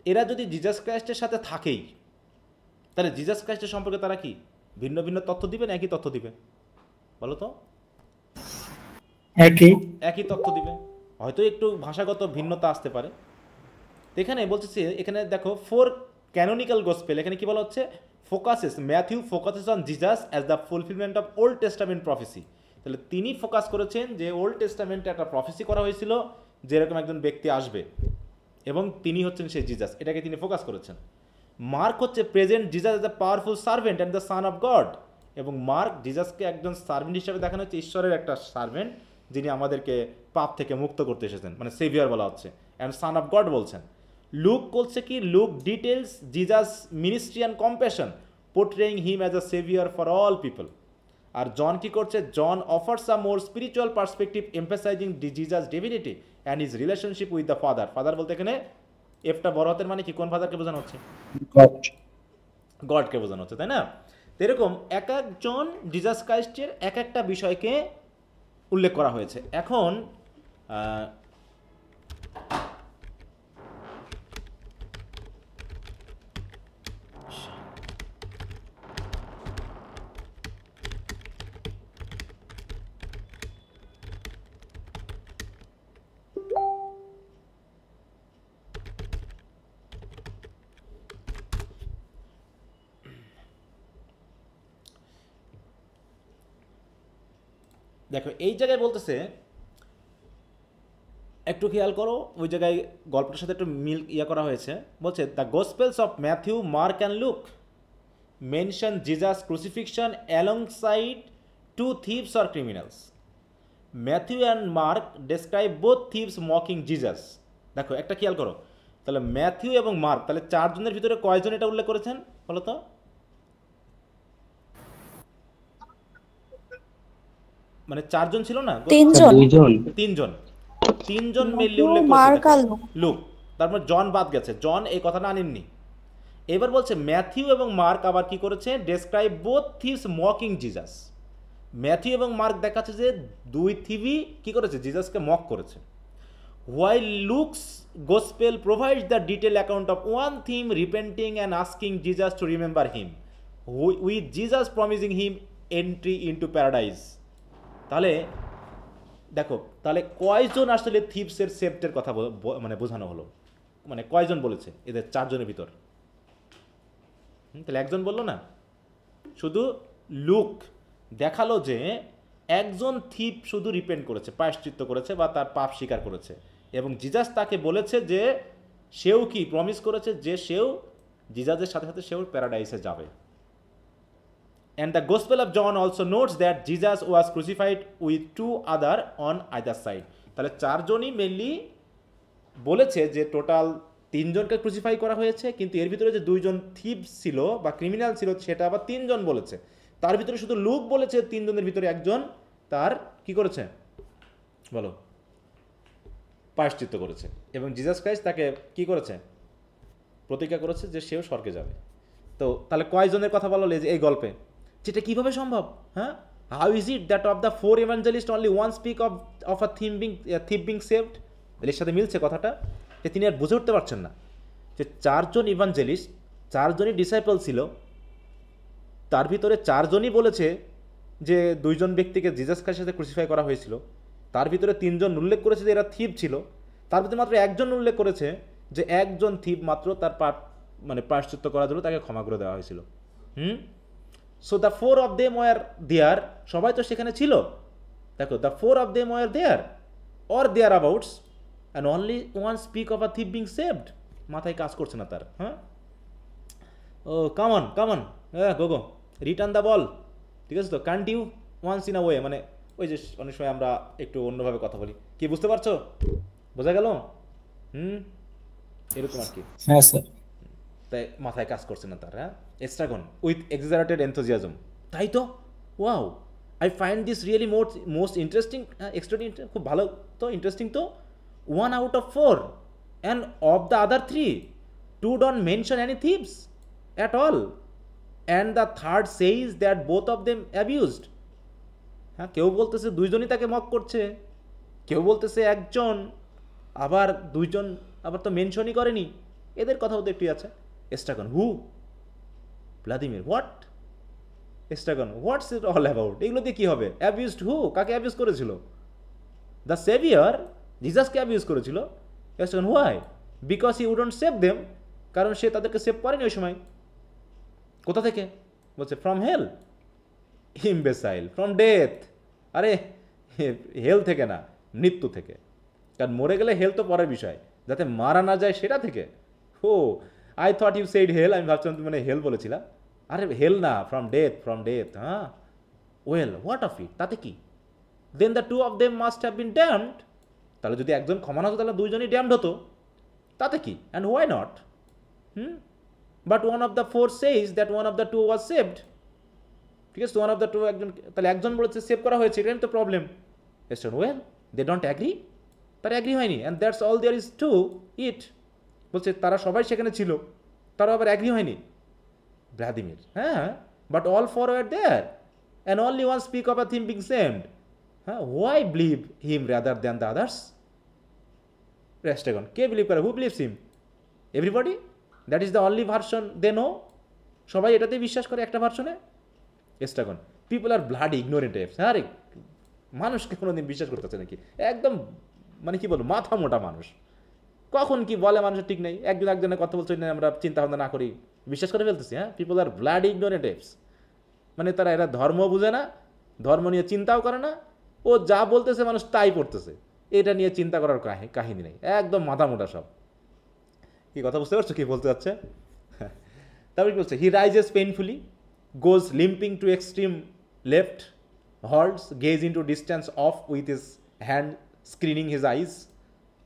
এরা যদি জিজাস ক্রাইস্টের সাথে থাকেই, তাহলে জিজাস ক্রাইস্টের সম্পর্কে তারা কি ভিন্ন ভিন্ন তথ্য দিবে না একই তথ্য দিবে বলো তো? একই তথ্য দিবে, হয়তো একটু ভাষাগত ভিন্নতা আসতে পারে। এখানে বলতেছে, এখানে দেখো 4 ক্যানোনিক্যাল গসপেল, এখানে কি বলা হচ্ছে, focuses, Matthew focuses on Jesus as the fulfilment of old testament প্রফেসি। তাহলে তিনি ফোকাস করেছেন যে ওল্ড টেস্টামেন্টে একটা প্রফেসি করা হয়েছিল যে এরকম একজন ব্যক্তি আসবে এবং তিনি হচ্ছেন সেই জিজাস, এটাকে তিনি ফোকাস করেছেন। মার্ক হচ্ছে present Jesus as the powerful servant and the sun of god, এবং মার্ক জিজাসকে একজন সার্ভেন্ট হিসেবে দেখানো হচ্ছে, ঈশ্বরের একটা সার্ভেন্ট যিনি আমাদেরকে পাপ থেকে মুক্ত করতে এসেছেন, মানে সেভিয়ার বলা হচ্ছে, অ্যান্ড সান অফ গড বলছেন। লুক বলছে কি, Luke details Jesus ministry and compassion, portraying him as a saviour for all people. আর জন কি করছে, John offers a more spiritual perspective emphasising Jesus divinity and his relationship with the father. Father বলতে এখানে এফটা বড় হাতের মানে কি, কোন ফাদারকে বোঝানো হচ্ছে? God. গডকে বোঝানো হচ্ছে, তাই না? তো এরকম এক একজন জিজাস ক্রাইস্টের এক একটা বিষয়কে উল্লেখ করা হয়েছে। এখন দেখো এই জায়গায় বলতেছে, একটু খেয়াল করো, ওই জায়গায় গল্পটার সাথে একটু মিল করা হয়েছে। বলছে the gospels of Matthew, Mark and Luke mention Jesus crucifixion alongside two thieves or criminals. Matthew and Mark describe both thieves mocking Jesus. দেখো একটা খেয়াল করো, তাহলে ম্যাথিউ এবং মার্ক, তাহলে চারজনের ভিতরে কয়জন এটা উল্লেখ করেছেন বলো তো? মানে চারজন ছিল না, তিনজন। তিনজন মেনলি ম্যাথিউ, উল্লেখ মার্ক করেছে আর লুক। লুক। তারপর জন বাদ গেছে, জন এই কথাটা আনেননি। এবার বলছে ম্যাথিউ এবং মার্ক আবার কি করেছে, describe both thieves mocking Jesus. Matthew এবং মার্ক দেখাচ্ছে যে দুই থিভই কি করেছে, জিজাসকে মক করেছে। While Luke's gospel provides the detail account of one thief repenting and asking Jesus to remember him, with Jesus promising him entry into paradise. তাহলে দেখো, তাহলে কয়জন আসলে থিপসের সেপ্টের কথা মানে বোঝানো হলো, মানে কয়জন বলেছে এদের চারজনের ভিতর? তাহলে একজন বললো না, শুধু লুক দেখালো যে একজন থিপ শুধু রিপেন্ট করেছে, প্রায়শ্চিত্ত করেছে বা তার পাপ স্বীকার করেছে, এবং জিজাস তাকে বলেছে যে সেও কি প্রমিস করেছে যে সেও জিজাসের সাথে সাথে সেও প্যারাডাইসে যাবে। And the Gospel of John also notes that Jesus was crucified with two other on either side. তাহলে চারজনই মেনলি বলেছে যে টোটাল তিনজনকে ক্রুসিফাই করা হয়েছে, কিন্তু এর ভিতরে যে দুইজন থিপ ছিল বা ক্রিমিনাল ছিল সেটা আবার তিনজন বলেছে। তার ভিতরে শুধু লুক বলেছে তিনজনের ভিতরে একজন তার কি করেছে বলো, প্রায়শ্চিত্ত করেছে, এবং জিসাস ক্রাইস্ট তাকে কি করেছে, প্রতিজ্ঞা করেছে যে সেও স্বর্গে যাবে। তো তাহলে কয়জনের কথা বলা হলো এই গল্পে, যেটা কিভাবে সম্ভব? হ্যাঁ, how is it that of the four evangelist only one speak of a thief being saved? এর সাথে মিলছে কথাটা, যে তিনি আর বুঝে উঠতে পারছেন না যে চারজন ইভাঞ্জেলিস্ট, চারজনই ডিসাইপল ছিল, তার ভিতরে চারজনই বলেছে যে দুইজন ব্যক্তিকে জিসাস ক্রাইস্টের সাথে ক্রুসিফাই করা হয়েছিল, তার ভিতরে তিনজন উল্লেখ করেছে যে এরা থিপ ছিল, তার ভিতরে মাত্র একজন উল্লেখ করেছে যে একজন থিপ মাত্র তার মানে প্রায়শ্চিত্ত করার জন্য তাকে ক্ষমা করে দেওয়া হয়েছিল। So the four of them were there, সবাই তো সেখানে ছিল। দেখো, the four of them were there or thereabouts and only one speak of a thief being saved. মাথায় কাজ করছে না তার। হ্যাঁ, oh come on go return the ball, ঠিক আছে তো, can't you once in a way, মানে ওই যে অনেক সময় আমরা একটু অন্যভাবে কথা বলি, কি বুঝতে পারছো? বোঝা গেল? এরকম আর কি। হ্যাঁ স্যার। তাই মাথায় কাজ করছে না তার। হ্যাঁ, এক্সট্রাগন উইথ এক্সাজারেটেড এনথুজিয়াজম, তাই তো, wow, I find this really most interesting, খুব ভালো তো, ইন্টারেস্টিং তো। 1 out of 4 and of the other 3, 2 don't mention any thieves at all, and the third says that both of them abused. হ্যাঁ, কেউ বলতেছে দুইজনই তাকে মক করছে, কেউ বলতেছে একজন, আবার দুইজন আবার তো মেনশনই করেনি। এদের কথা বলতে একটু আছে। Estragon who, Vladimir what, Estragon what's it all about, এগুলো দিয়ে কী হবে? অ্যাবিউজড হু, কাকে অ্যাবিউজ করেছিল? দ্য সেভিয়ার, জিজাসকে অ্যাবিউজ করেছিল। Estragon why? Because he wouldn't save them, কারণ সে তাদেরকে সেভ করেনি ওই সময়। কোথা থেকে? বলছে ফ্রম হেল, ইমবেসাইল, ফ্রম ডেথ। আরে হেল থেকে না, মৃত্যু থেকে, কারণ মরে গেলে হেল তো পরের বিষয়, যাতে মারা না যায় সেটা থেকে। Oh I thought you said hell, আমি ভাবছিলাম তুমি মানে হেল বলেছিলাম। আরে হেল না, ফ্রম ডেথ, হ্যাঁ। ওয়েল হোয়াট অফ ইট, তাতে কি? Then the two of them must have been damned, তাহলে যদি একজন ক্ষমা না হতো তাহলে দুইজনই ড্যামড হতো, তাতে কি? And why not? But one of the four says that one of the two was saved, ঠিক আছে, ওয়ান অফ দ্য টু, একজন, তাহলে একজন বলেছে সেভ করা হয়েছে, এটাই তো problem. Well they don't agree, তার অ্যাগ্রি হয়নি, and that's all there is to it. বলছে তারা সবাই সেখানে ছিল, তারা আবার অ্যাগ্রি হয়নি। ভ্লাদিমির, হ্যাঁ, but all four were there and only one speak of a thief being saved, হ্যাঁ, why believe him rather than the others? Estragon, কে বিলিভ করে? Who believes him? Everybody, that is the only version they know. সবাই এটাতেই বিশ্বাস করে, একটা ভার্সনে। Estragon, people are bloody ignorant apes. আরে মানুষকে কোনোদিন বিশ্বাস করতেছে নাকি? একদম মানে কি বলবো, মাথা মোটা মানুষ, কখন কি বলে মানুষের ঠিক নেই। একজনের কথা বলছে না, আমরা চিন্তা ভাবনা না করি বিশ্বাস করে ফেলতেছি। হ্যাঁ, পিপল আর ব্লাড ইগনোরেন্ট এফস, মানে তারা এরা ধর্ম বুঝে না, ধর্ম নিয়ে চিন্তাও করে না, ও যা বলতেছে মানুষ তাই পড়তেছে, এটা নিয়ে চিন্তা করার কাহিনী নেই, একদম মাথা মোটা সব। কি কথা বুঝতে পারছো কি বলতে যাচ্ছে? তারপরে কি বলছে? He rises painfully, goes limping to extreme left, halts, gaze into distance off with his hand screening his eyes,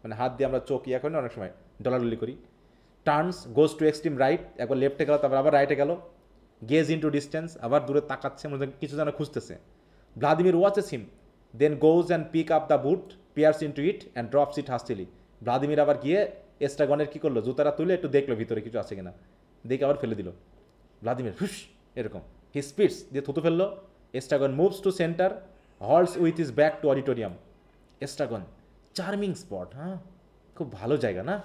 মানে হাত দিয়ে আমরা চোখ ইয়া করি না অনেক সময়, ডলাডলি করি। Turns, goes to extreme right, একবার লেফটে গেল তারপর আবার রাইটে গেল। গেজ ইন টু ডিস্টেন্স, আবার দূরে তাকাচ্ছে, মনে কিছু যেন খুঁজতেছে। Vladimir watches him, then goes and pick up the boot, peers into it and drops it hastily. Vladimir আবার গিয়ে এস্ট্রাগনের কী করলো, জুতারা তুলে একটু দেখলো ভিতরে কিছু আছে কিনা, দেখে আবার ফেলে দিল। ভ্লাদিমির হুস এরকম, হি স্পিডস দিয়ে থুতু ফেললো। Estragon moves to centre, halts with his back to auditorium. Estragon, charming spot, হ্যাঁ, খুব ভালো জায়গা না,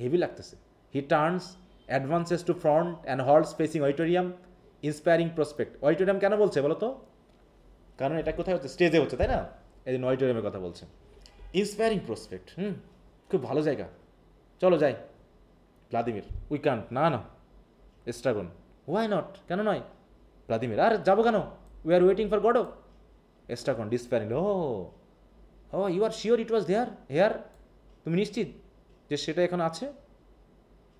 হেভি লাগতেছে। He turns, advances to front and halts facing auditorium, inspiring prospect. Auditorium কেন বলছে বলো তো? কারণ এটা কোথায় হচ্ছে? স্টেজে হচ্ছে, তাই না? এই জন্য অডিটোরিয়ামের কথা বলছে। ইন্সপায়ারিং প্রসপেক্ট, খুব ভালো জায়গা, চলো যাই। ভ্লাদিমির, উই কান্ট, না না। এস্ট্রাগন, হোয়াই নট, কেন নয়? ভ্লাদিমির, আর যাবো কেন? We are waiting for Godot. Estragon despairing, oh you are sure it was there here? তুমি নিশ্চিত যে সেটা এখন আছে?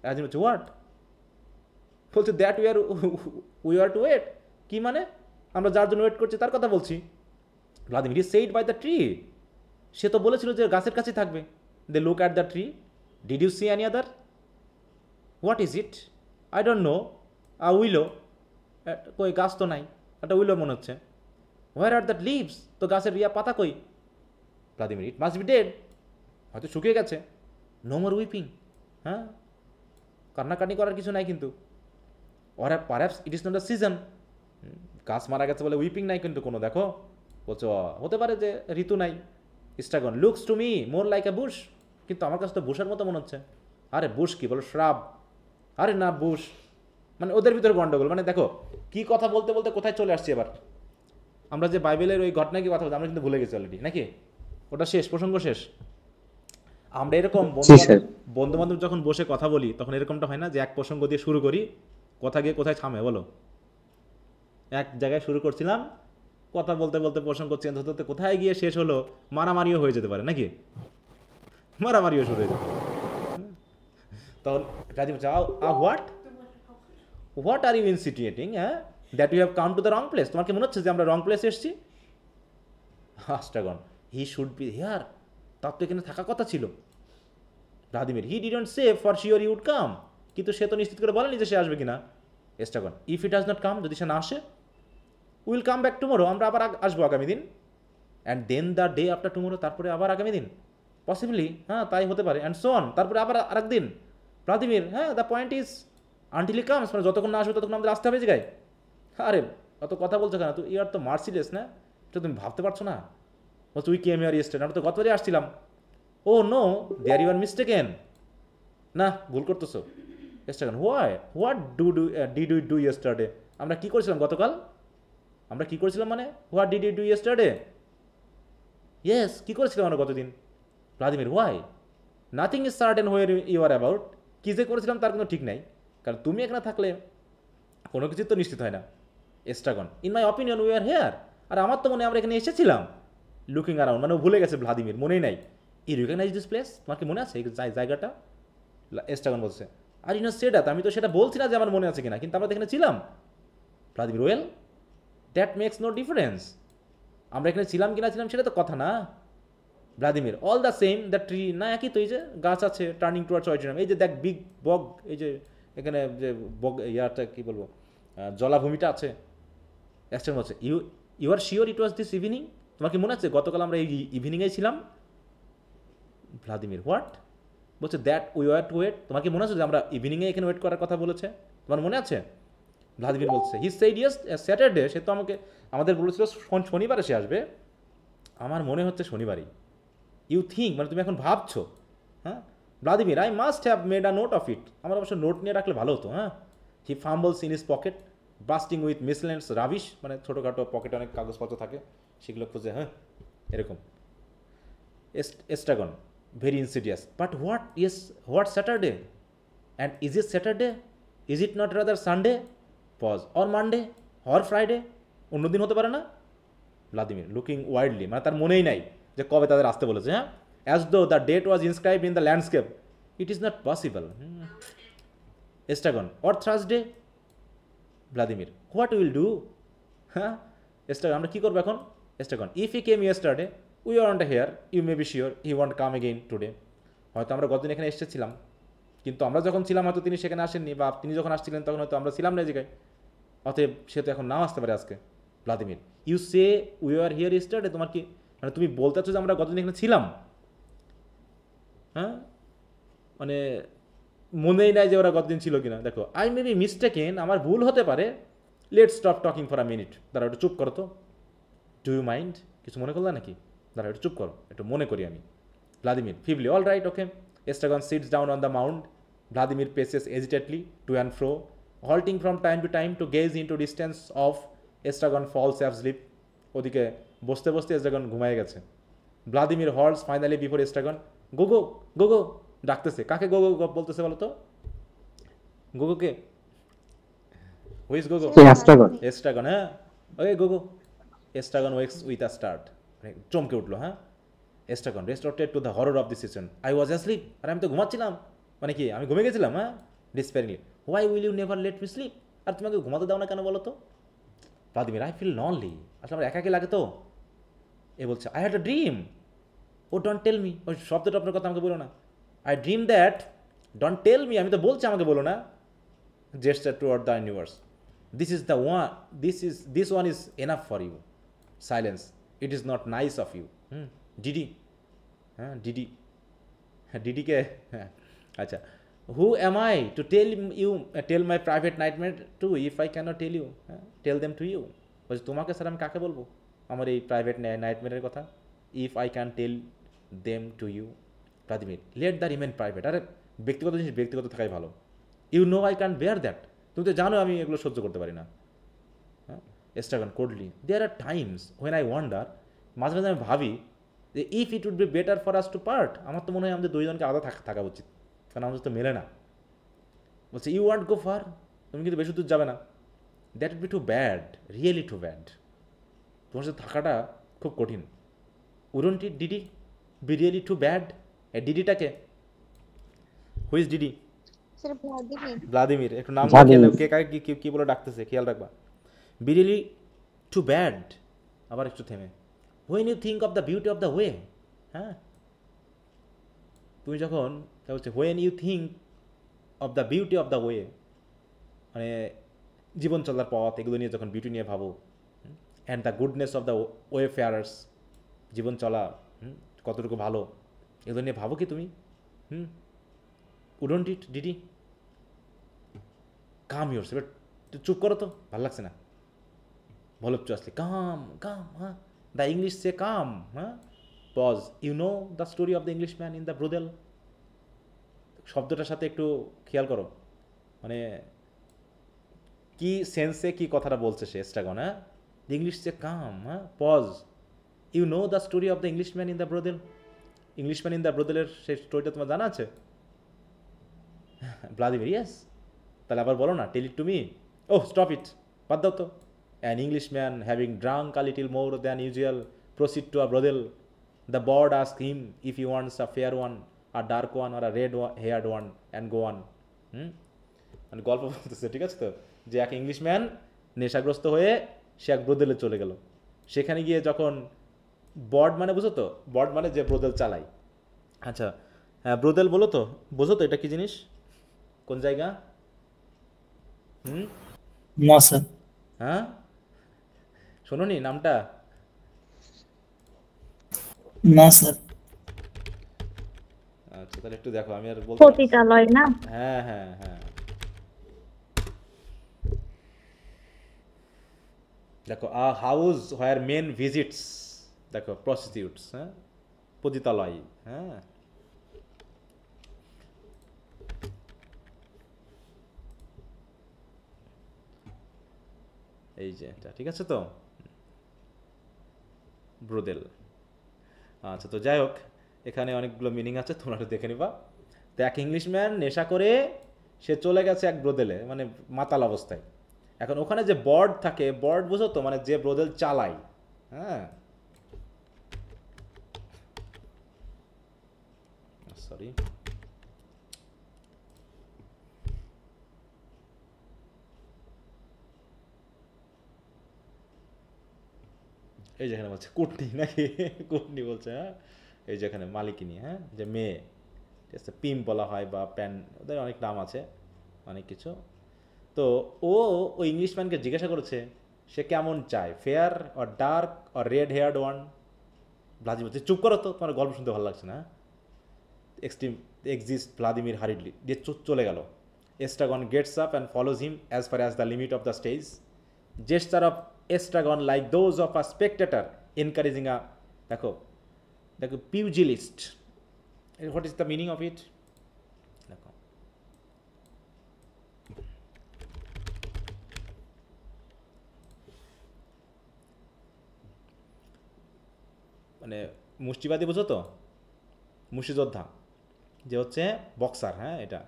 অ্যাজিম হচ্ছে, হোয়াট? বলছে that we are to wait. কি মানে? আমরা যার জন্য ওয়েট করছি তার কথা বলছি। Vladimir, he said by the tree, সে তো বলেছিল যে গাছের কাছে থাকবে। They look at the tree, did you see any other? What is it? I don't know. Willow, কই গাছ তো নাই, একটা উইলো মনে হচ্ছে। হোয়ার আর দ্যাট লিভস, তো গাছের পাতা কই? Vladimir, it must be dead, হয়তো শুকিয়ে গেছে। নো মোর উইপিং, হ্যাঁ, কান্নাকাটি করার কিছু নাই কিন্তু। Or perhaps it is not a season, গাছ মারা গেছে বলে উইপিং নাই কিন্তু কোনো, দেখো বলছো হতে পারে যে ঋতু নাই। Estragon, looks to me more like a bush, কিন্তু আমার কাছে তো বুশের মতো মনে হচ্ছে। আরে বুশ কি বলো, শ্রাব। আরে না বুশ, মানে ওদের ভিতরে গন্ডগোল। মানে দেখো কি কথা বলতে বলতে কোথায় চলে আসছি এবার। আমরা যে বাইবেলের ওই ঘটনা কি কথা বলছি আমরা কিন্তু ভুলে গেছি অলরেডি, নাকি? ওটা শেষ, প্রসঙ্গ শেষ। আমরা এরকম বন্ধু বান্ধব যখন বসে কথা বলি তখন এরকমটা হয় না যে এক প্রসঙ্গ দিয়ে শুরু করি, কথা গিয়ে কোথায় থামে বলো? এক জায়গায় শুরু করছিলাম, কথা বলতে বলতে প্রসঙ্গ চেঞ্জ হতে হতে কোথায় গিয়ে শেষ হলো, মারামারিও হয়ে যেতে পারে, নাকি? মারামারিও শুরু হয়ে যেতে পারে। তখন কাজী বলছে, হোয়াট আর ইউ ইনসিটিয়েটিং, হ্যাঁ, that you have come to the wrong place? তোমার কি মনে হচ্ছে যে আমরা রং প্লেসে এসেছি? Estragon, he should be here, তার তো এখানে থাকার কথা ছিল। Vladimir, he didn't say for sure you would come, কিন্তু সে তো নিশ্চিত করে বলেনি যে সে আসবে কিনা। Estragon, if it does not come, যদি সে না আসে, উইল কাম ব্যাক টুমোরো, আমরা আবার আসবো আগামী দিন। And then the day after tomorrow, তারপরে আবার আগামী দিন, পসিবলি, হ্যাঁ তাই হতে পারে। অ্যান্ড সো অন, তারপরে আবার আরেক দিন। ভ্লাদিমির, হ্যাঁ, the point is until he comes, মানে যতক্ষণ না আসবে ততক্ষণ আমাদের আসতে হবে জায়গায়। আরে অত কথা বলছো কেন? তুই আর তো মার্সিলেস না, এটা তুমি ভাবতে পারছো না? বলছো উই কেম হিয়ার ইয়েস্টারডে, আমরা তো গতবারই আসছিলাম। Oh no, there you are mistaken, না ভুল করতেছো। Estragon, what did we do yesterday, আমরা কি করেছিলাম গতকাল? আমরা কি করেছিলাম মানে, what did you do yesterday? Yes, কি করেছিলাম আমরা গতদিন? Vladimir, why? Nothing is certain where you are about, কী যে করেছিলাম তার কোনো ঠিক নাই, কারণ তুমি এখানে থাকলে কোনো কিছু তো নিশ্চিত হয় না। Estragon, in my opinion we are here, আর আমার তো মনে হয় আমরা এখানে এসেছিলাম। লুকিং অ্যারাউন্ড, মানে ভুলে গেছে ভ্লাদিমির, মনেই নাই। ই রিকগনাইজ দিস প্লেস, তোমার কি মনে আছে এই জায়গাটা? এস্ট্রাগন বলছে, are you no said that, আমি তো সেটা বলছি না যে আমার মনে আছে কিনা, কিন্তু আমরা এখানে ছিলাম। Vladimir, well that makes no difference, আমরা এখানে ছিলাম কিনা ছিলাম সেটা তো কথা না। Vladimir, all the same the tree, না একই তো, এই যে গাছ আছে টার্নিং টুয়ার্ডস অডিটোরিয়াম, এই যে দেখ বিগ বগ, এই যে এখানে যে বগ ইয়ারটা কী বলবো, জলাভূমিটা আছে। অ্যাস্ট্রাগন বলছে, you are sure it was this evening, তোমার কি মনে আছে গতকাল আমরা এই ইভিনিংয়ে ছিলাম? Vladimir, what? বলছে that we were to wait, তোমার কি মনে আছে যে আমরা ইভিনিংয়ে এখানে ওয়েট করার কথা বলেছে, তোমার মনে আছে? ভ্লাদিমির বলছে হি সেইড ইয়েস স্যাটারডে, সে তো আমাদের বলেছিল শনিবারে সে আসবে, আমার মনে হচ্ছে শনিবারই। ইউ থিঙ্ক মানে তুমি এখন ভাবছো, হ্যাঁ? Vladimir I must have made a note of it, আমার অবশ্য নোট নিয়ে রাখলে ভালো হতো, হ্যাঁ। He fumbles in his pocket bursting with miscellaneous rubbish, মানে ছোটোখাটো পকেটে অনেক কাগজপত্র থাকে সেগুলো খুঁজে, হ্যাঁ এরকম। Estragon very insidious, but what Saturday and is it Saturday, is it not rather Sunday pause or Monday or Friday, অন্য দিন হতে পারে না? ভ্লাদিমির লুকিং ওয়াইল্ডলি, মানে তার মনেই নাই যে কবে তাদের আসতে বলেছে, হ্যাঁ। As though the date was inscribed in the landscape, it is not possible. Estragon or Thursday, Vladimir what will do, হ্যাঁ। এস্ট্রাগন আমরা কী করবো এখন? Estragon if he came yesterday we weren't here, you may be sure he won't come again today, হয়তো আমরা গতদিন এখানে এসেছিলাম, কিন্তু আমরা যখন ছিলাম হয়তো তিনি সেখানে আসেননি, বা তিনি যখন আসছিলেন তখন হয়তো আমরা ছিলাম না এই জায়গায়, অতএব সে তো এখন নাও আসতে পারে আজকে। Vladimir you say we are here yesterday, তোমার কি মানে তুমি বলতে চাচ্ছ যে আমরা গতদিন এখানে ছিলাম, হ্যাঁ? মানে মনেই নাই যে ওরা গতদিন ছিল কিনা। দেখো আই মে বি মিস্টেকেন, আমার ভুল হতে পারে, let stop talking for a minute, দাঁড়া একটু চুপ করো তো, ডু ইউ মাইন্ড, কিছু মনে করলা নাকি? দাঁড়া একটু চুপ করো, একটু মনে করি আমি। Vladimir feebly all right okay. Estragon sits down on the mound, Vladimir paces hesitantly to and fro, halting from time to time to gaze into distance of Estragon falls asleep, ওদিকে বসতে বসতে এস্ট্রাগন ঘুমায় গেছে। ভ্লাদিমির হল্টস ফাইনালি বিফোর এস্ট্রাগন, গোগো গোগো ডাকতেছে, কাকে গোগো বলতেছে বলো তো? গোগোকে, হু ইজ গোগো? এস্ট্রাগন, হ্যাঁ ওই গোগো। এস্ট্রাগন ওয়েক্স উইথ আ স্টার্ট, চমকে উঠলো, হ্যাঁ। Estragon restored to the horror of this situation, I was asleep, আর আমি তো ঘুমাচ্ছিলাম, মানে কি আমি ঘুমিয়ে গেছিলাম, হ্যাঁ। Despairingly why will you never let me sleep, আর তোমাকে ঘুমাতে দাও না কেন বলো তো? ভ্লাদিমির আই ফিল লনলি, আসলে আমার একাকি লাগে তো। এ বলছে I had a dream, oh don't tell me, ওই শব্দটা আপনার কথা আমাকে বলো না। I dream that, don't tell me, আমি তো বলছি আমাকে বলো না। Gesture toward the universe, this is the one, this one is enough for you, silence, it is not nice of you. Didi, হ্যাঁ ডিডি, হ্যাঁ ডিডিকে, হ্যাঁ আচ্ছা। Who am I to tell my private nightmare to, if I cannot tell you, tell them to you? বলছি তোমাকে sir আমি কাকে বলবো আমার এই প্রাইভেট নাইটমেয়ারের কথা, if I can tell them to you. Vladimir let the remain private, আরে ব্যক্তিগত জিনিস ব্যক্তিগত থাকাই ভালো। You know I can bear that, তুমি তো জানো আমি এগুলো সহ্য করতে পারি না, হ্যাঁ। Estragon coldly there are times when I wonder, মাঝে মাঝে আমি ভাবি যে if it would be better for us to part, আমার তো মনে হয় আমাদের দুইজনকে আলাদা থাকা উচিত, কারণ আমাদের তো মেলে না। বলছে ইউ ওয়ান্ট গো ফার, তুমি কিন্তু বেশি দূর যাবে না, that would be too bad, really too bad, তোমার সাথে থাকাটা খুব কঠিন। Wouldn't it Didi be really too bad? ডিডিটাকে, হু ইজ ডিডি? ভ্লাদিমির, একটু নাম কে কাকে কি বলে ডাকতেছে খেয়াল রাখবা। বি রিয়েলি টু ব্যাড, আবার একটু থেমে, when you think of the beauty of the way, হ্যাঁ তুমি যখন বলছে when you think of the beauty of the way, মানে জীবন চলার পথ, এগুলো নিয়ে যখন বিউটি নিয়ে ভাবো, and the goodness of the wayfarers, জীবন চলা কতটুকু ভালো, এগুলো নিয়ে ভাবো কি তুমি? Wouldn't it Didi? Calm yourself, চুপ করো তো, ভালো লাগছে না, voluptuously calm, huh? The English say calm, huh? Pause. You know the story of the Englishman in the brothel? শব্দটার সাথে একটু খেয়াল করো, মানে কি সেন্সে কি কথাটা বলছে সে এস্ট্রাগন, হ্যাঁ। The English say calm, huh? Pause. You know the story of the Englishman in the brothel? Englishman in the brothel-এর সেই স্টোরিটা তোমার জানা আছে? ভ্লাদিমির ইয়েস, তাহলে আবার বলো না, tell it to me. Oh stop it, বাদ দাও তো। An Englishman having drunk a little more than usual proceed to a brothel. The board asked him if he wants a fair one, a dark one, or a red-haired one, and go on. মানে গল্প বলতেছে, ঠিক আছে তো, যে এক Englishman নেশাগ্রস্ত হয়ে সে এক ব্রোদেলে চলে গেল। সেখানে গিয়ে যখন বর্ড মানে বুঝো তো, বর্ড মানে যে ব্রোদেল চালাই। আচ্ছা হ্যাঁ ব্রোদেল বলো তো, বোঝো তো এটা কি জিনিস, কোন জায়গা? না স্যার। হ্যাঁ শোনোনি নামটা? না স্যার। আচ্ছা তাহলে একটু দেখো, আমি আর বলতে পারছি পতিতালয় না? হ্যাঁ হ্যাঁ হ্যাঁ, দেখো a house where men visits, দেখো প্রস্টিটিউটস, হ্যাঁ পতিতালয়, হ্যাঁ এই যে এটা ঠিক আছে তো, ব্রোদেল। আচ্ছা তো যাই হোক, এখানে অনেকগুলো মিনিং আছে, তোমরা একটু দেখে নিবা। তো এক ইংলিশম্যান নেশা করে সে চলে গেছে এক ব্রোদেলে, মানে মাতাল অবস্থায়। এখন ওখানে যে বর্ড থাকে, বর্ড বুঝো তো, মানে যে ব্রোদেল চালায়, হ্যাঁ সরি, এই যেখানে বলছে কুটনি নাকি, কুটনি বলছে, হ্যাঁ এই যেখানে মালিকিনী, হ্যাঁ যে মেয়ে, ঠিক আছে, পিম বলা হয় বা প্যান, ওদের অনেক নাম আছে, অনেক কিছু। তো ও ওই ইংলিশম্যানকে জিজ্ঞাসা করেছে সে কেমন চায়, fair or dark or red haired one. ব্লাদি বলছে চুপ করো তো, তোমার গল্প শুনতে ভালো লাগছে না। এক্সট্রিম এক্সিস্ট ভ্লাদিমির হারিডলি দিয়ে চলে গেল। Estragon gets up and follows him as far as the limit of the stage. জেস্টার of Estragon like those of a spectator encouraging a, দেখো দেখো pugilist, what is the meaning of it, দেখো মানে মুষ্টিবাদী বুঝো তো, মুষ্টিযোদ্ধা যে হচ্ছে বক্সার, হ্যাঁ এটা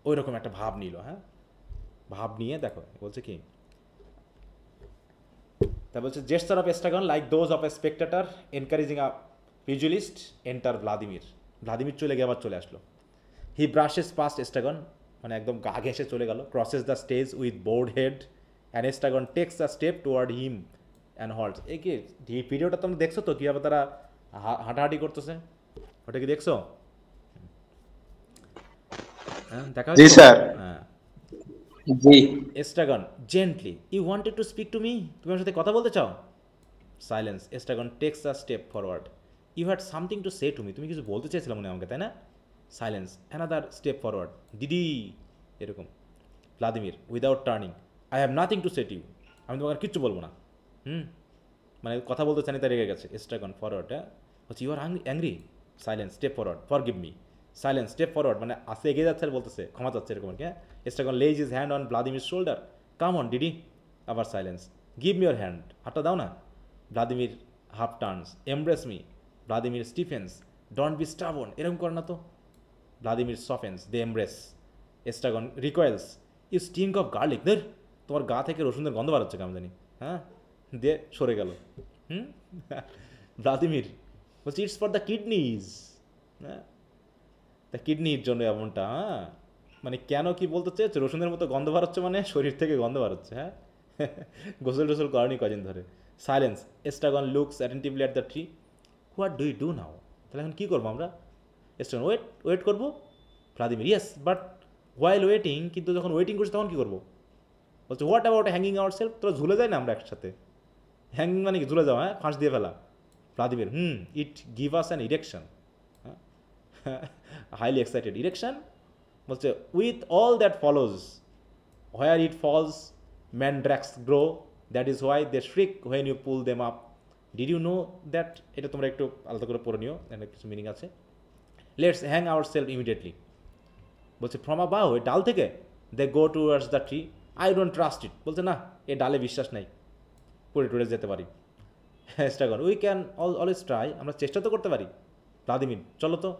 ওই রকম একটা ভাব নিল, হ্যাঁ ভাব নিয়ে দেখো বলছে কি, তা বলছে জেস্টার of Estragon like those of a spectator encouraging a pugilist enter Vladimir. Vladimir চলে গিয়ে আবার চলে আসলো। হি ব্রাশেস পাস্ট এস্ট্রাগন, মানে একদম গা ঘেসে চলে গেল। Crosses the stage with bowed head and Estragon takes a step toward him and halts. এই কি এই ভিডিওটা তোমরা দেখছো তো, কীভাবে তারা হাঁটাহাঁটি করতেছে, ওটা কি দেখছো? হ্যাঁ দেখা জি স্যার, হ্যাঁ। জি Estragon gently, you wanted to speak to me, তুমি আমার সাথে কথা বলতে চাও? Silence, Estragon takes a step forward, you had something to say to me, তুমি কিছু বলতে চেয়েছিলে মনে হয় আমাকে, তাই না? Silence, another step forward, Didi এরকম। Vladimir without turning, I have nothing to say to you, আমি তোমাকে আর কিচ্ছু বলবো না। মানে কথা বলতে চানি, তাই রেগে গেছে। এস্ট্রাগন ফরওয়ার্ড, হ্যাঁ হচ্ছে you are angry, silence step forward, forgive me, silence step forward, মানে আসতে এগিয়ে যাচ্ছে আর বলতেছে ক্ষমা চাচ্ছে এরকম আর কি, হ্যাঁ। Estragon lays his hand on Vladimir shoulder, come on Didi, আবার silence, give me your hand, হাতটা দাও না। Vladimir half turns, embrace me, Vladimir stiffens, don't be stubborn, এরকম করে না তো। Vladimir softens, they embrace. Estragon recoils, you stink of garlic, দের তোমার গা থেকে রসুনের গন্ধ বার হচ্ছে কেমন জানি, হ্যাঁ দিয়ে সরে গেল। ভ্লাদিমির বলছি ইটস ফর দ্য কিডনিজ, হ্যাঁ তা কিডনির জন্য এমনটা, হ্যাঁ মানে কেন কি বলতে চেয়েছে, রসুনের মতো গন্ধ বার হচ্ছে মানে শরীর থেকে গন্ধ বার হচ্ছে, হ্যাঁ গোসল টোসল করেনি কদিন ধরে। Silence, Estragon looks attentively at the tree, what do you do now, তাহলে এখন কী করবো আমরা? এস্ট্রাগন ওয়েট করবো। Vladimir yes but while waiting, কিন্তু যখন ওয়েটিং করছি তখন কী করবো? বলছে what about hanging ourselves, তোরা ঝুলে যায় না আমরা একসাথে, হ্যাঙ্গিং মানে কি ঝুলে যাওয়া, হ্যাঁ ফাঁস দিয়ে ফেলা। Vladimir it give us an erection, highly excited, erection বলছে with all that follows, where it falls mandrakes grow, that is why they shriek when you pull them up, did you know that, এটা তোমরা একটু আলাদা করে পড়ে নিও, এখানে কিছু মিনিং আছে। Let's hang ourselves immediately, বলছে ফ্রম আ বাউ, ওই ডাল থেকে, they go towards the tree, I don't trust it, বলছে না এ ডালে বিশ্বাস নাই, পড়ে টুড়ে যেতে পারি। এস্ট্রাগন উই ক্যান অলওয়েজ ট্রাই, আমরা চেষ্টা তো করতে পারি। ভ্লাদিমির চলো তো,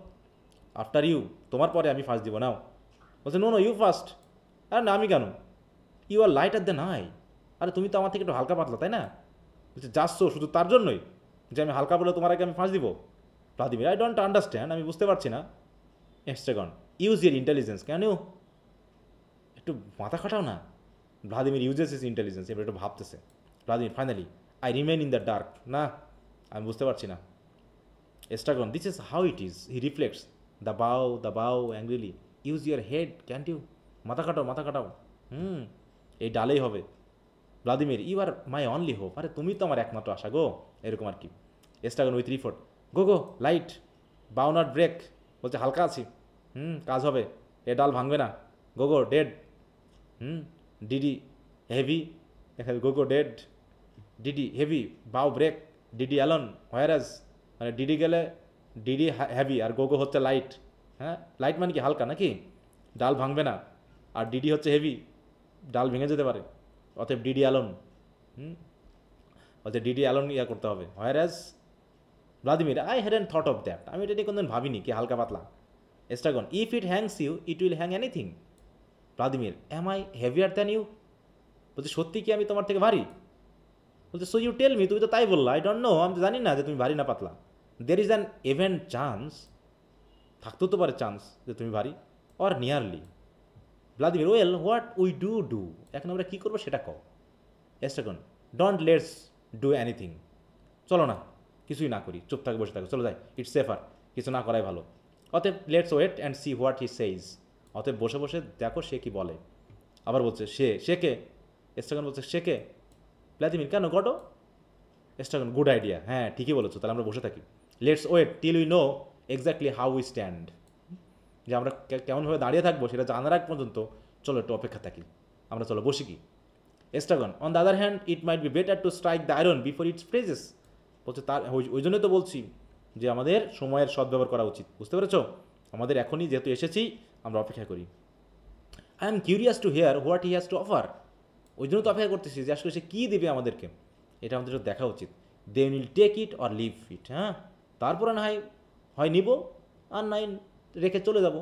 আফটার ইউ, তোমার পরে আমি ফার্স্ট দিব নাও। বলছে নো নো ইউ ফার্স্ট, আরে না আমি কেন, you are lighter than I, আরে তুমি তো আমার থেকে একটু হালকা পাতলা তাই না? বলছে যাচ্ছ শুধু তার জন্যই যে আমি হালকা বলে তোমার আগে আমি ফার্স্ট দিব? ভ্লাদিমির আই ডোন্ট আন্ডারস্ট্যান্ড, আমি বুঝতে পারছি না। এস্ট্রাগন ইউজ ইয়ার ইন্টেলিজেন্স, কেন একটু মাথা খাটাও না। ভ্লাদিমির ইউজেস ইস ইন্টেলিজেন্স, এবার একটু ভাবতেছে। Vladimir finally I remain in the dark, না আমি বুঝতে পারছি না। Estragon this is how it is, he reflects the bough angrily, use your head can't you, মাথা কাটাও, এই ডালেই হবে। Vladimir you are my only hope, আরে তুমি তো আমার একমাত্র আশা গো, এরকম আর কি। Estragon with effort, go light, bough not break, বলছে হালকা আছি, কাজ হবে, এ ডাল ভাঙবে না, Gogo dead, Didi heavy, Gogo dead, Didi heavy, bough break, Didi alone whereas, মানে ডিডি গেলে ডিডি হেভি আর গোগো হচ্ছে লাইট। হ্যাঁ, লাইট মানে কি হালকা নাকি, ডাল ভাঙবে না, আর ডিডি হচ্ছে হেভি, ডাল ভেঙে যেতে পারে, অতএব ডিডি অ্যালন। অতএব ডিডি অ্যালন ইয়া করতে হবে। Whereas Vladimir, I hadn't thought of that, আমি এটা নিয়ে কোনদিন ভাবিনি কি হালকা পাতলা। Estragon, if it hangs you it will hang anything. Vladimir, am I heavier than you? বলছে সত্যি কি আমি তোমার থেকে ভারী? বলছে সো ইউ টেল মি, তুমি তো তাই বললা, আই ডোন্ট নো, আমি তো জানি না যে তুমি ভারী না পাতলা। There is an event chance, থাকতেও তো পারে চান্স যে তুমি ভারী, or nearly. Vladimir, well what we do, এখন আমরা কী করবো সেটা কও। এস্ট্রাগন, ডোন্ট লেটস ডু এনিথিং, চলো না কিছুই না করি, চুপ থাকে বসে থাকো, চলো যাই, ইটস সেফার, কিছু না করাই ভালো। অতএব let's wait and see what he says, অতএব বসে বসে দেখো সে কি বলে। আবার বলছে সে কে? এস্ট্রাগন বলছে সে কে? ভ্লাদিমির, কেন গডো? এস্ট্রাগন, গুড আইডিয়া, হ্যাঁ ঠিকই বলেছো, তাহলে আমরা বসে থাকি। Let's wait till we know exactly how we stand, যে আমরা কেমনভাবে দাঁড়িয়ে থাকবো সেটা জানার আগ পর্যন্ত চলো একটু অপেক্ষা থাকি, আমরা চলো বসি কি। Estragon, on the other hand it might be better to strike the iron before it's freezes. বলছে তার ওই জন্যই তো বলছি যে আমাদের সময়ের সদ্ব্যবহার করা উচিত, বুঝতে পেরেছো? আমাদের এখনই যেহেতু এসেছি আমরা অপেক্ষা করি। I am curious two here what he has to offer, ওই জন্য তো অপেক্ষা করতেছি যে আসলে সে কী দেবে আমাদেরকে, এটা আমাদের দেখা উচিত। They will take it or leave it, হ্যাঁ তারপরে না হয় নিব আর নাই রেখে চলে যাব।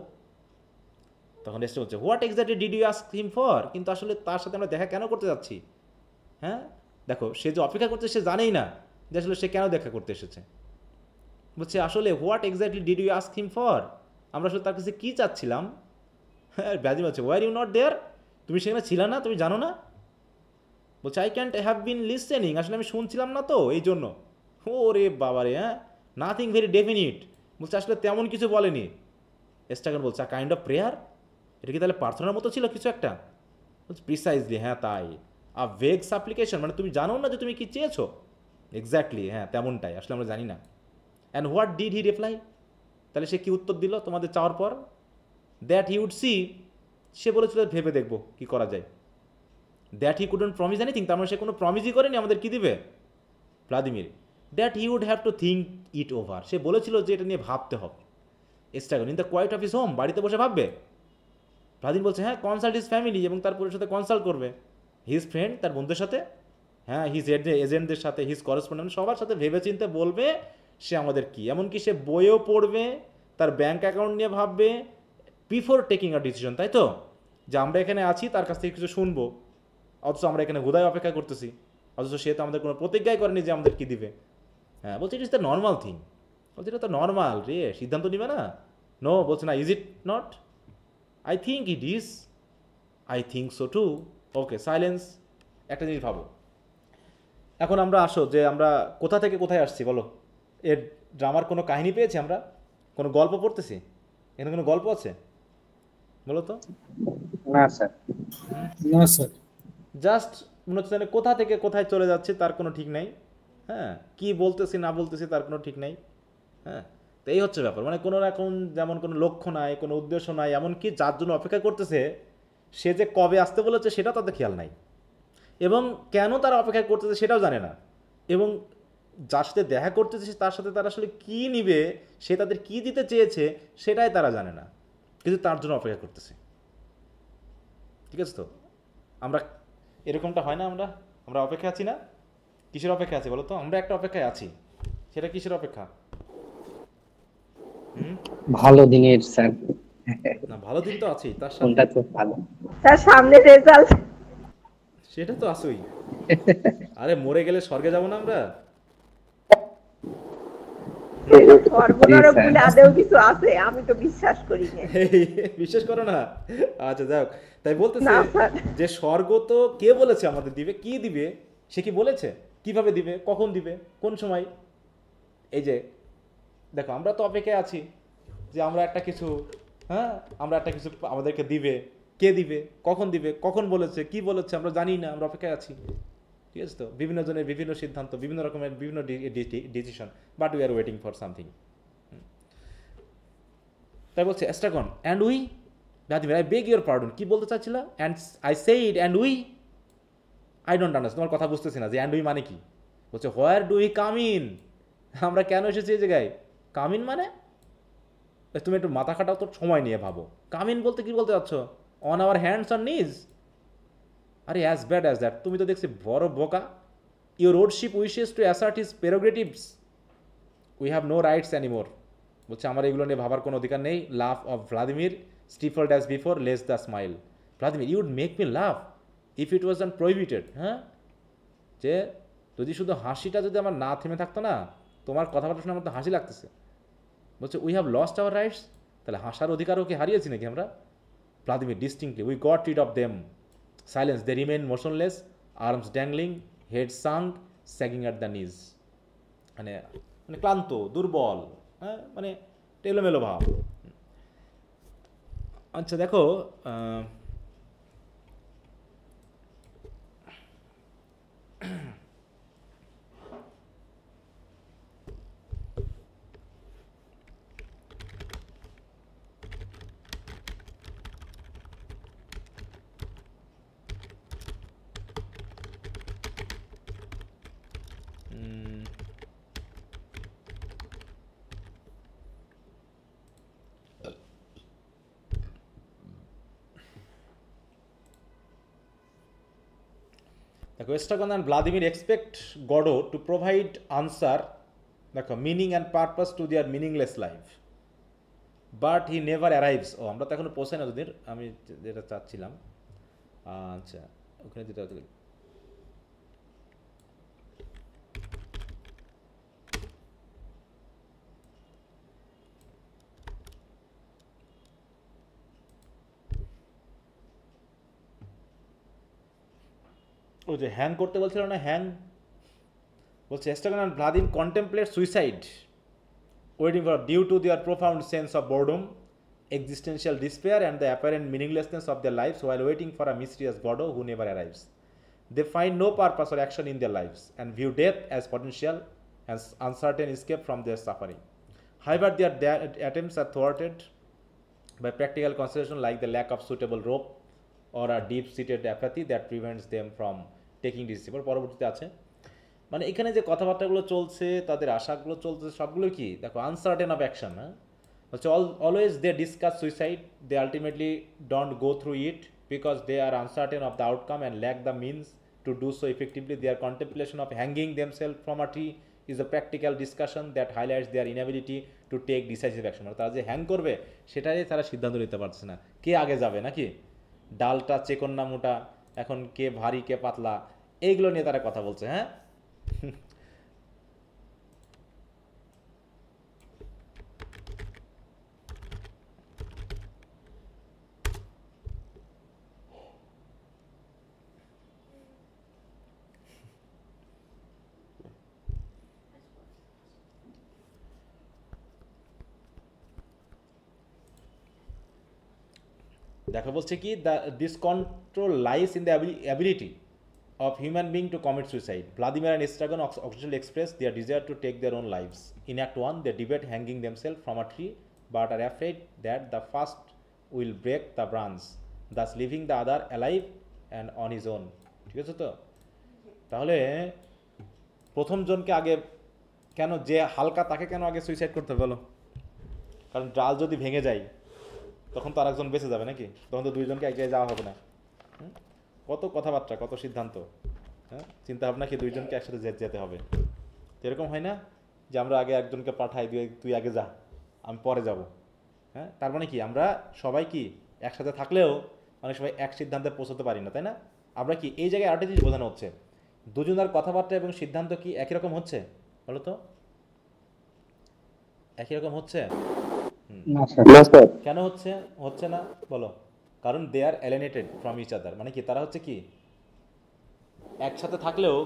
তখন রেস্টে বলছে what exactly did you ask him for, কিন্তু আসলে তার সাথে আমরা দেখা কেন করতে যাচ্ছি? হ্যাঁ দেখো, সে যে অপেক্ষা করছে সে জানেই না যে আসলে সে কেন দেখা করতে এসেছে। বলছে আসলে what exactly did you ask him for, আমরা আসলে তার কাছে কী চাচ্ছিলাম? হ্যাঁ ব্যাজি বলছে ওয়ার ইউ নট দেয়ার, তুমি সেখানে ছিল না, তুমি জানো না? বলছে I can't have been listening, আসলে আমি শুনছিলাম না তো এই জন্য। ও রে বাবা রে, হ্যাঁ নাথিং ভেরি ডেফিনিট, বলছে আসলে তেমন কিছু বলেনি। এস্ট্রাগন বলছে আ কাইন্ড অফ প্রেয়ার, এটা কি তাহলে প্রার্থনার মতো ছিল কিছু একটা? বলছে প্রিসাইজলি, হ্যাঁ তাই। আ ভেগ সাপ্লিকেশন, মানে তুমি জানো না যে তুমি কি চেয়েছো? এক্স্যাক্টলি, হ্যাঁ তেমনটাই, আসলে আমরা জানি না। And what did he reply, তাহলে সে কি উত্তর দিল তোমাদের চাওয়ার পর? দ্যাট হি উড সি, সে বলেছিল ভেবে দেখবো কি করা যায়। That he couldn't promise anything, তার মানে সে কোনো প্রমিসই করেনি আমাদের কি দিবে। Vladimir, that he would have to think it over, সে বলেছিল যে এটা নিয়ে ভাবতে হবে। Estragon, in the quiet of his home, বাড়িতে বসে ভাববে। ভ্লাদিমির বলছে হ্যাঁ কনসাল্ট হিজ ফ্যামিলি, এবং তার পরিবারের সাথে কনসাল্ট করবে। হিজ ফ্রেন্ড, তার বন্ধুদের সাথে, হ্যাঁ হিজ এজেন্টদের সাথে, হিজ করেসপন্ডেন্ট, সবার সাথে ভেবে চিন্তে বলবে সে আমাদের কি। এমনকি সে বইও পড়বে, তার ব্যাঙ্ক অ্যাকাউন্ট নিয়ে ভাববে বিফোর টেকিং আ ডিসিশন, তাই তো? যে আমরা এখানে আছি, তার কাছ থেকে কিছু শুনবো, অথচ আমরা এখানে হুদায় অপেক্ষা করতেছি, অথচ সে তো আমাদের কোনো প্রতিজ্ঞাই করেনি যে আমাদের কী দিবে। হ্যাঁ বলছে ইট ইজ দ্য নর্মাল থিং, বলছে এটা তো নর্মাল রে, সিদ্ধান্ত নিবে না? নো, বলছে না, is it not? I think it is, I think so too. Okay silence. একটা জিনিস ভাবো, এখন আমরা আসো যে আমরা কোথা থেকে কোথায় আসছি বলো? এর ড্রামার কোনো কাহিনী পেয়েছি আমরা? কোনো গল্প পড়তেছি? এখানে কোনো গল্প আছে বলো তো? না স্যার, না স্যার, জাস্ট মনে হচ্ছে কোথা থেকে কোথায় চলে যাচ্ছে তার কোনো ঠিক নাই। হ্যাঁ, কি বলতেছি না বলতেছি তার কোনো ঠিক নাই। হ্যাঁ, তো এই হচ্ছে ব্যাপার, মানে কোনো রকম যেমন কোনো লক্ষ্য নাই, কোনো উদ্দেশ্য নাই, এমনকি যার জন্য অপেক্ষা করতেছে সে যে কবে আসতে বলেছে সেটাও তাদের খেয়াল নাই, এবং কেন তারা অপেক্ষা করতেছে সেটাও জানে না, এবং যার সাথে দেখা করতেছে তার সাথে তারা আসলে কী নিবে, সে তাদের কী দিতে চেয়েছে সেটাই তারা জানে না, কিন্তু তার জন্য অপেক্ষা করতেছে। ঠিক আছে তো? আমরা এরকমটা হয় না, আমরা অপেক্ষা আছি না? কিসের অপেক্ষা আছি বলো তো? আমরা একটা অপেক্ষায় আছি, সেটা কিসের অপেক্ষা? ভালো দিনের স্যার, না ভালো দিন তো আছেই, তার কোনটা সাথে তো ভালো। তার সামনে রেজাল্ট, সেটা তো আসুই। আরে মরে গেলে স্বর্গে যাব না আমরা? সর্বনরক বলে আদেও কিছু আছে? আমি তো বিশ্বাস করি না। বিশ্বাস করো না? আচ্ছা যাক, তাই বলতেছে না স্যার, যে স্বর্গ তো কে বলেছে আমাদের দিবে, কি দিবে সে কি বলেছে, কিভাবে দিবে, কখন দিবে, কোন সময়? এই যে দেখো, আমরা তো অপেক্ষায় আছি যে আমরা একটা কিছু, হ্যাঁ আমরা একটা কিছু আমাদেরকে দিবে, কে দিবে, কখন বলেছে, কি বলেছে আমরা জানি না, আমরা অপেক্ষায় আছি। ঠিক আছে তো? বিভিন্ন জনের বিভিন্ন সিদ্ধান্ত, বিভিন্ন রকমের বিভিন্ন decision, but we are waiting for something. তাই বলছে Estragon and we, Vladimir I beg your pardon, কি বলতে চাচ্ছিল? And I said and we, I don't understand, তোমার কথা বুঝতেছি না যে অ্যান্ড উই মানে কি। বলছে where do we come in, আমরা কেন এসেছি এই জায়গায়? কাম ইন মানে তুমি একটু মাথা খাটাও তো, সময় নিয়ে ভাবো। কাম ইন বলতে কি বলতে চাচ্ছ? অন আওয়ার হ্যান্ডস অন নিজ। আরে অ্যাজ ব্যাড অ্যাজ দ্যাট, তুমি তো দেখছি বড় বোকা। Your lordship wishes to assert his prerogatives, we have no rights anymore. বলছে আমার এগুলো নিয়ে ভাবার কোনো অধিকার নেই। Laugh of Vladimir stifled as before, less the smile. Vladimir, you'd make me laugh if it was prohibited. হ্যাঁ, যে যদি শুধু হাসিটা যদি আমার না থেমে থাকতো না, তোমার কথাবার্তা শুনে আমার তো হাসি লাগতেছে। বলছে we have lost our rights, তাহলে হাসার অধিকারও কি হারিয়েছি নাকি আমরা? Vladimir distinctly, we got rid of them. Silence, they remain motionless, arms dangling, head sunk, sagging at the knees. মানে মানে ক্লান্ত, দুর্বল, হ্যাঁ, মানে টেলোমেলো ভাব। আচ্ছা দেখো, দেখো Estragon and Vladimir expect Godot to provide answer, দেখো meaning and purpose to their meaningless life, but he never arrives. ও আমরা তো এখনো পৌঁছাই না তোদের, আমি যেটা চাচ্ছিলাম। আচ্ছা ওখানে যেটা ও যে হ্যাং করতে বলছিল না, হ্যাং বলছে Estragon and Vladimir contemplate suicide waiting for due to their profound sense of boredom, existential despair, and the apparent meaninglessness of their lives while waiting for a mysterious Godot who never arrives. They find no purpose or action in their lives and view death as potential and uncertain escape from their suffering. However, their attempts are thwarted by practical consideration like the lack of suitable rope or a deep-seated apathy that prevents them from taking decisions. পরবর্তীতে আছে মানে এখানে যে কথাবার্তাগুলো চলছে, তাদের আশাগুলো চলছে, সবগুলো কি দেখো আনসার্টেন অফ অ্যাকশন। হ্যাঁ, হচ্ছে always they discuss suicide, they ultimately don't go through it because they are uncertain of the outcome and lack the means to do so effectively. Their contemplation of hanging themselves from a tree is a practical discussion that highlights their inability to take decisive action. তারা যে hang করবে সেটাই তারা সিদ্ধান্ত নিতে পারছে না, কে আগে যাবে নাকি, ডালটা চেকন না মোটা, এখন কে ভারী কে পাতলা, এইগুলো নিয়ে তারা কথা বলছে। হ্যাঁ, দেখো বলছে কি this control lies in the ability of human being to commit suicide. Vladimir and Estragon occasionally express their desire to take their own lives. In Act 1, they debate hanging themselves from a tree, but are afraid that the first will break the branch, thus leaving the other alive and on his own. ঠিক আছে তো? তাহলে প্রথম জনকে আগে কেন, যে হালকা তাকে কেন আগে সুইসাইড করতে বলো? কারণ ডাল যদি ভেঙে যায় তখন তো আরেকজন বেঁচে যাবে নাকি, তখন তো দুইজনকে এক জায়গায় যাওয়া হবে না। কত কথাবার্তা, কত সিদ্ধান্ত, হ্যাঁ, চিন্তা ভাবনা কি দুইজনকে একসাথে যেতে হবে। এরকম হয় না যে আমরা আগে একজনকে পাঠাই, তুই আগে যা আমি পরে যাব। হ্যাঁ, তার মানে কি আমরা সবাই কি একসাথে থাকলেও অনেক সময় এক সিদ্ধান্তে পৌঁছতে পারি না, তাই না? আমরা কি এই জায়গায় আরেকটা জিনিস বোঝানো হচ্ছে, দুজনের কথাবার্তা এবং সিদ্ধান্ত কি একই রকম হচ্ছে বলো তো? একই রকম হচ্ছে? কেন হচ্ছে না বলো? কারণ দে আর এলিনেটেড ফ্রম ইচ আদার। মানে কি তারা হচ্ছে কি একসাথে থাকলেও,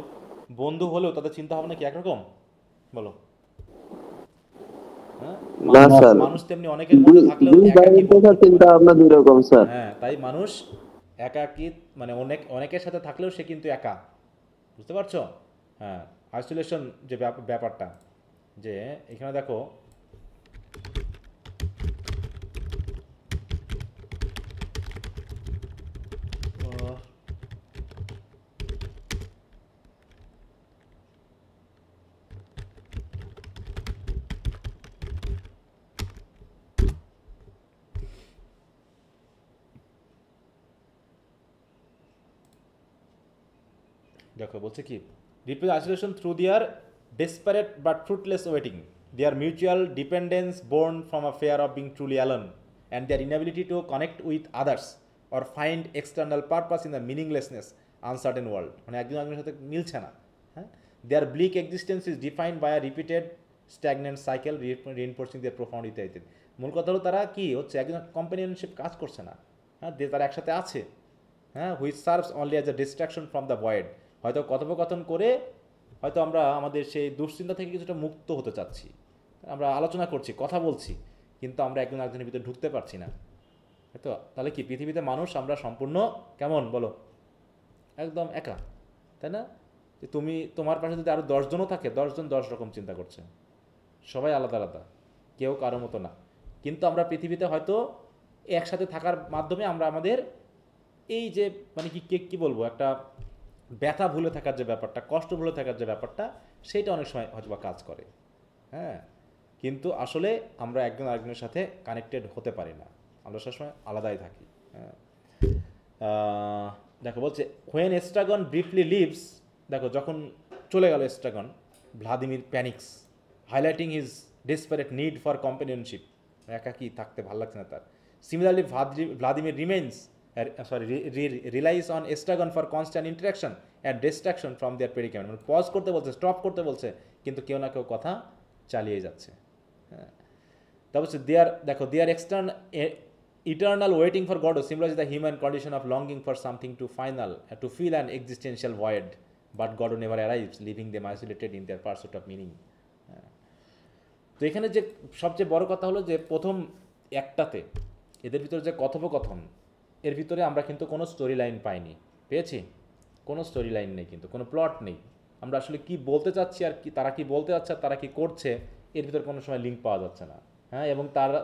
বন্ধু হলেও তাদের চিন্তা ভাবনা কি একরকম বলো? হ্যাঁ, মানুষ তেমনি অনেকের মধ্যে থাকলেও চিন্তা ভাবনা দুই রকম স্যার। হ্যাঁ, তাই মানুষ একাকী, মানে অনেকের সাথে থাকলেও সে কিন্তু একা, বুঝতে পারছো? হ্যাঁ, আইসোলেশন যে ব্যাপারটা, যে এখানে দেখো দেখো বলছে কি replace isolation through their desperate but fruitless waiting, their mutual dependence born from a fear of being truly alone and their inability to connect with others or find external purpose in the meaninglessness uncertain world, মানে একজন একজনের সাথে মিলছে না। হ্যাঁ, their bleak existence is defined by a repeated stagnant cycle reinforcing their profound ইত্যাদি। মূল কথা হলো তারা কি হচ্ছে একজন কম্পানিয়নশিপ কাজ করছে না। হ্যাঁ, তারা একসাথে আছে। হ্যাঁ, which serves only as a distraction from the void. হয়তো কথোপকথন করে হয়তো আমরা আমাদের সেই দুশ্চিন্তা থেকে কিছুটা মুক্ত হতে চাচ্ছি, আমরা আলোচনা করছি, কথা বলছি, কিন্তু আমরা একজন একজনের ভিতরে ঢুকতে পারছি না। হয়তো তাহলে কি পৃথিবীতে মানুষ আমরা সম্পূর্ণ কেমন বলো, একদম একা, তাই না? যে তুমি তোমার পাশে যদি আরও 10 জনও থাকে, 10 জন 10 রকম চিন্তা করছে, সবাই আলাদা আলাদা, কেউ কারো মতো না। কিন্তু আমরা পৃথিবীতে হয়তো একসাথে থাকার মাধ্যমে আমরা আমাদের এই যে মানে কি বলবো, একটা ব্যথা ভুলে থাকার যে ব্যাপারটা, কষ্ট ভুলে থাকার যে ব্যাপারটা, সেইটা অনেক সময় হয়তো বা কাজ করে। হ্যাঁ, কিন্তু আসলে আমরা একজন আরেকজনের সাথে কানেক্টেড হতে পারি না, আমরা সবসময় আলাদাই থাকি। হ্যাঁ, দেখো বলছে হোয়েন এস্ট্রাগন ব্রিফলি লিভস, দেখো যখন চলে গেল Estragon, Vladimir panics highlighting his desperate need for companionship, একাকি থাকতে ভালো লাগছে না তার। Similarly Vladimir remains relies on Estragon for constant interaction and distraction from their predicament, মানে পজ করতে বলছে, স্টপ করতে বলছে, কিন্তু কেউ না কেউ কথা চালিয়ে যাচ্ছে। হ্যাঁ, তারপর দেখো দেয়ার eternal waiting for God symbolizes the human condition of longing for something to feel an existential void, but God never arrives, leaving them isolated in their pursuit of meaning. তো এখানে যে সবচেয়ে বড় কথা হলো যে প্রথম একটাতে এদের ভিতরে যে কথোপকথন, এর ভিতরে আমরা কিন্তু কোনো স্টোরি লাইন পাইনি, পেয়েছি? কোনো স্টোরি লাইন নেই, কিন্তু কোনো প্লট নেই। আমরা আসলে কি বলতে চাচ্ছি আর কি তারা কি বলতে যাচ্ছে, তারা কি করছে, এর ভিতরে কোনো সময় লিঙ্ক পাওয়া যাচ্ছে না। হ্যাঁ, এবং তারা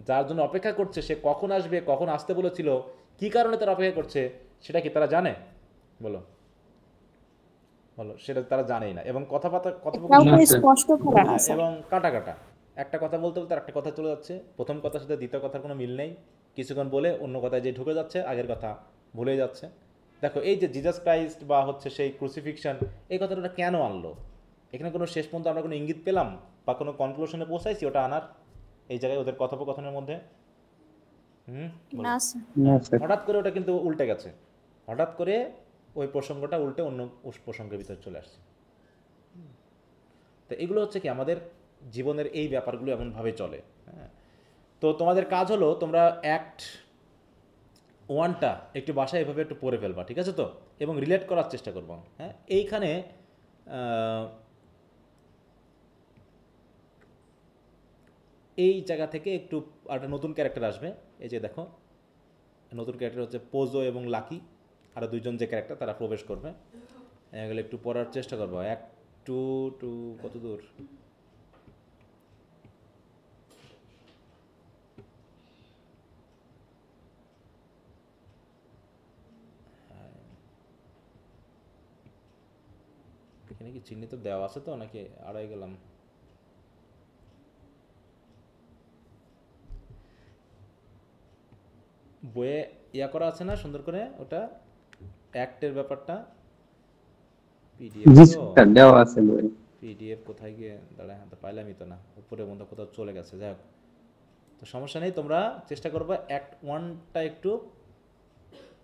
যার জন্য অপেক্ষা করছে সে কখন আসবে, কখন আসতে বলেছিল, কি কারণে তারা অপেক্ষা করছে, সেটা কি তারা জানে? বলো বলো, সেটা তারা জানেই না। এবং এবং কাটা কাটা একটা কথা বলতে বলতে একটা কথা চলে যাচ্ছে, প্রথম কথার সাথে দ্বিতীয় কথার কোনো মিল নেই, কিছুক্ষণ বলে অন্য কথায় যে ঢুকে যাচ্ছে, আগের কথা ভুলে যাচ্ছে। দেখো এই যে জিজাস ক্রাইস্ট বা হচ্ছে সেই ক্রুসিফিকশন, এই কথাটা কেন আনলো? এখানে কোনো শেষ পর্যন্ত আমরা কোনো ইঙ্গিত পেলাম বা কোনো কনক্লুশনে পৌঁছাইছি ওটা আনার এই জায়গায় ওদের কথোপকথনের মধ্যে? হঠাৎ করে ওটা কিন্তু উল্টে গেছে, হঠাৎ করে ওই প্রসঙ্গটা উল্টে অন্য প্রসঙ্গের ভিতরে চলে আসছে। তো এগুলো হচ্ছে কি আমাদের জীবনের এই ব্যাপারগুলো এমনভাবে চলে। হ্যাঁ, তো তোমাদের কাজ হলো তোমরা অ্যাক্ট 1টা একটু বাসায় এভাবে একটু পড়ে ফেলবা, ঠিক আছে তো? এবং রিলেট করার চেষ্টা করবো। হ্যাঁ, এইখানে এই জায়গা থেকে একটু একটা নতুন ক্যারেক্টার আসবে। এই যে দেখো নতুন ক্যারেক্টার হচ্ছে পোজো এবং লাকি, আরও 2 জন যে ক্যারেক্টার তারা প্রবেশ করবে। এগুলো একটু পড়ার চেষ্টা করবো। টু কত দূর? এখানে কি চিহ্নিত দেওয়া আছে তো, নাকি আড়াই গেলাম? বইয়ে ইয়া করা আছে না সুন্দর করে, ওটা অ্যাক্টের ব্যাপারটা পিডিএফ কোথায় গিয়ে দাঁড়ায়, হ্যাঁ তো পাইলামই তো না, উপরের মধ্যে কোথাও চলে গেছে। যাই হোক, তো সমস্যা নেই, তোমরা চেষ্টা করবে অ্যাক্ট 1টা একটু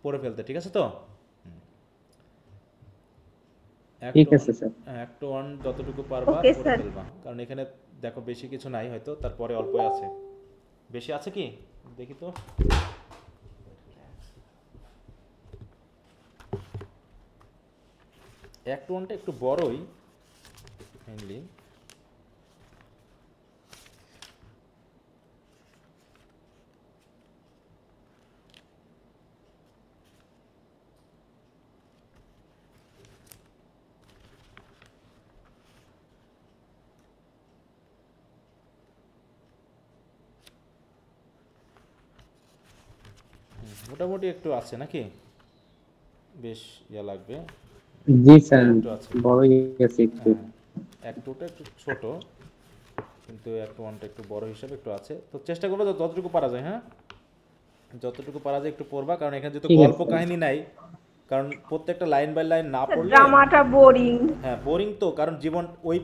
পড়ে ফেলতে, ঠিক আছে তো? অ্যাক্ট 1 যতটুকু পারবা পড়ে ফেলবা, কারণ এখানে দেখো বেশি কিছু নাই, হয়তো তারপরে অল্প আছে। বেশি আছে কি দেখি তো। অ্যাক্ট 1টা একটু বড়ই মেইনলি। মোটামুটি একটু আছে নাকি, বেশ ইয়া লাগবে। জি স্যার, বড়ই আছে একটু। অ্যাক্ট 2টা একটু ছোট, কিন্তু অ্যাক্ট 1টা একটু বড় হিসাবে একটু আছে। তো চেষ্টা করবো যতটুকু পারা যায়, হ্যাঁ যতটুকু পারা যায় একটু পড়বা, কারণ এখানে যেহেতু গল্প কাহিনী নাই, কারণ প্রত্যেকটা লাইন বাই লাইন না পড়লে ড্রামাটা বোরিং। হ্যাঁ বোরিং তো, কারণ জীবন ওই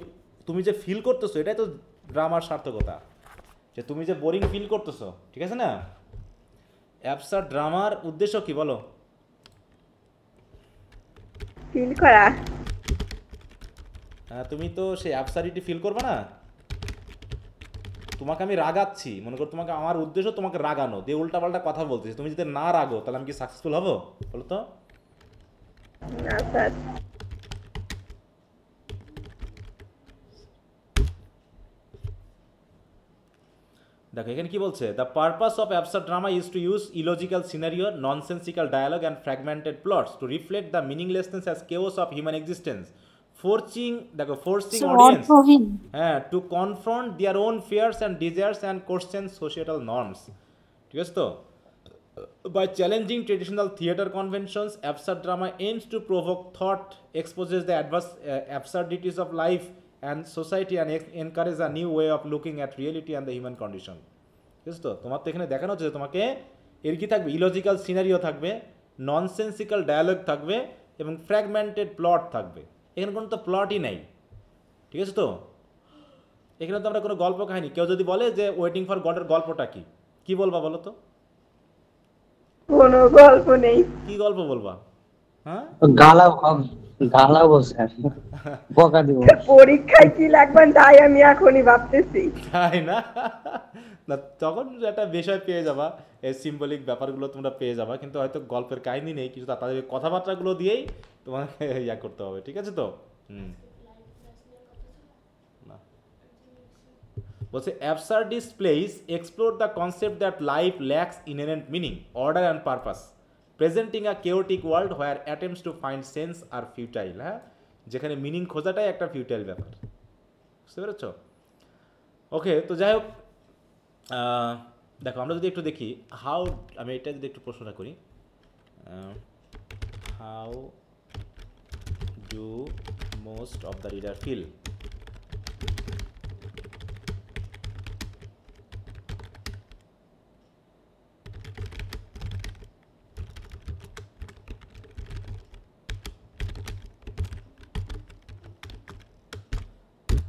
তুমি যে ফিল করতেছো এটাই তো ড্রামার সার্থকতা, যে তুমি যে বোরিং ফিল করতেছো, ঠিক আছে না? অ্যাবসার্ড ড্রামার উদ্দেশ্য কি বলো? ফিল করা। হ্যাঁ তুমি তো সেই অ্যাবসার্ডিটি ফিল করবে না। তোমাকে আমি রাগাচ্ছি, মনে করো তোমাকে, আমার উদ্দেশ্য তোমাকে রাগানো, দিয়ে উল্টাপাল্টা কথা বলতেছি, তুমি যদি না রাগো তাহলে আমি কি সাকসেসফুল হবো বলো তো? না স্যার। দেখো এখানে কি বলছে, the purpose of absurd drama is to use illogical scenario, nonsensical dialogue and fragmented plots to reflect the meaninglessness as chaos of human existence, forcing audience হ্যাঁ to confront their own fears and desires and question societal norms. ঠিক আছে তো? By challenging traditional theatre conventions, absurd drama aims to provoke thought, exposes the absurdities of life and society, and encourage a new way of looking at reality and the human condition. ঠিক আছে তো? তোমার তো এখানে দেখানো হচ্ছে যে তোমাকে এর কি থাকবে, ইলজিক্যাল সিনারিও থাকবে, ননসেন্সিক্যাল ডায়ালগ থাকবে এবং ফ্র্যাগমেন্টেড প্লট থাকবে। এখানে কোনো তো প্লটই নাই। ঠিক আছে তো? এখানে তো আমরা কোনো গল্প কাহিনী, কেউ যদি বলে যে ওয়েটিং ফর গডের গল্পটা কি, কি বলবা বলো তো? কোনো গল্প নেই। কি গল্প বলবা? হ্যাঁ গালাবো স্যার, বকা দিব। পরীক্ষায় কি লাগবে তাই আমি এখনই ভাবতেছি। তাই না? না তখন একটা বিষয় পেয়ে যাবা, এই সিম্বলিক ব্যাপারগুলো তোমরা পেয়ে যাবা, কিন্তু হয়তো গল্পের কাহিনী নেই কিছু, তাদের কথাবার্তাগুলো দিয়েই তোমাকে ইয়া করতে হবে। ঠিক আছে তো? না বলছে absurd displays explore the concept that life lacks inherent meaning, order and purpose, presenting a chaotic world where attempts to find sense are futile. হ্যাঁ, যেখানে মিনিং খোঁজাটাই একটা ফিউটাইল ব্যাপার। বুঝতে পেরেছ? ওকে, তো যাই হোক, দেখো আমরা যদি একটু দেখি হাউ, আমি এটা যদি একটু প্রশ্নটা করি, how do most of the reader feel?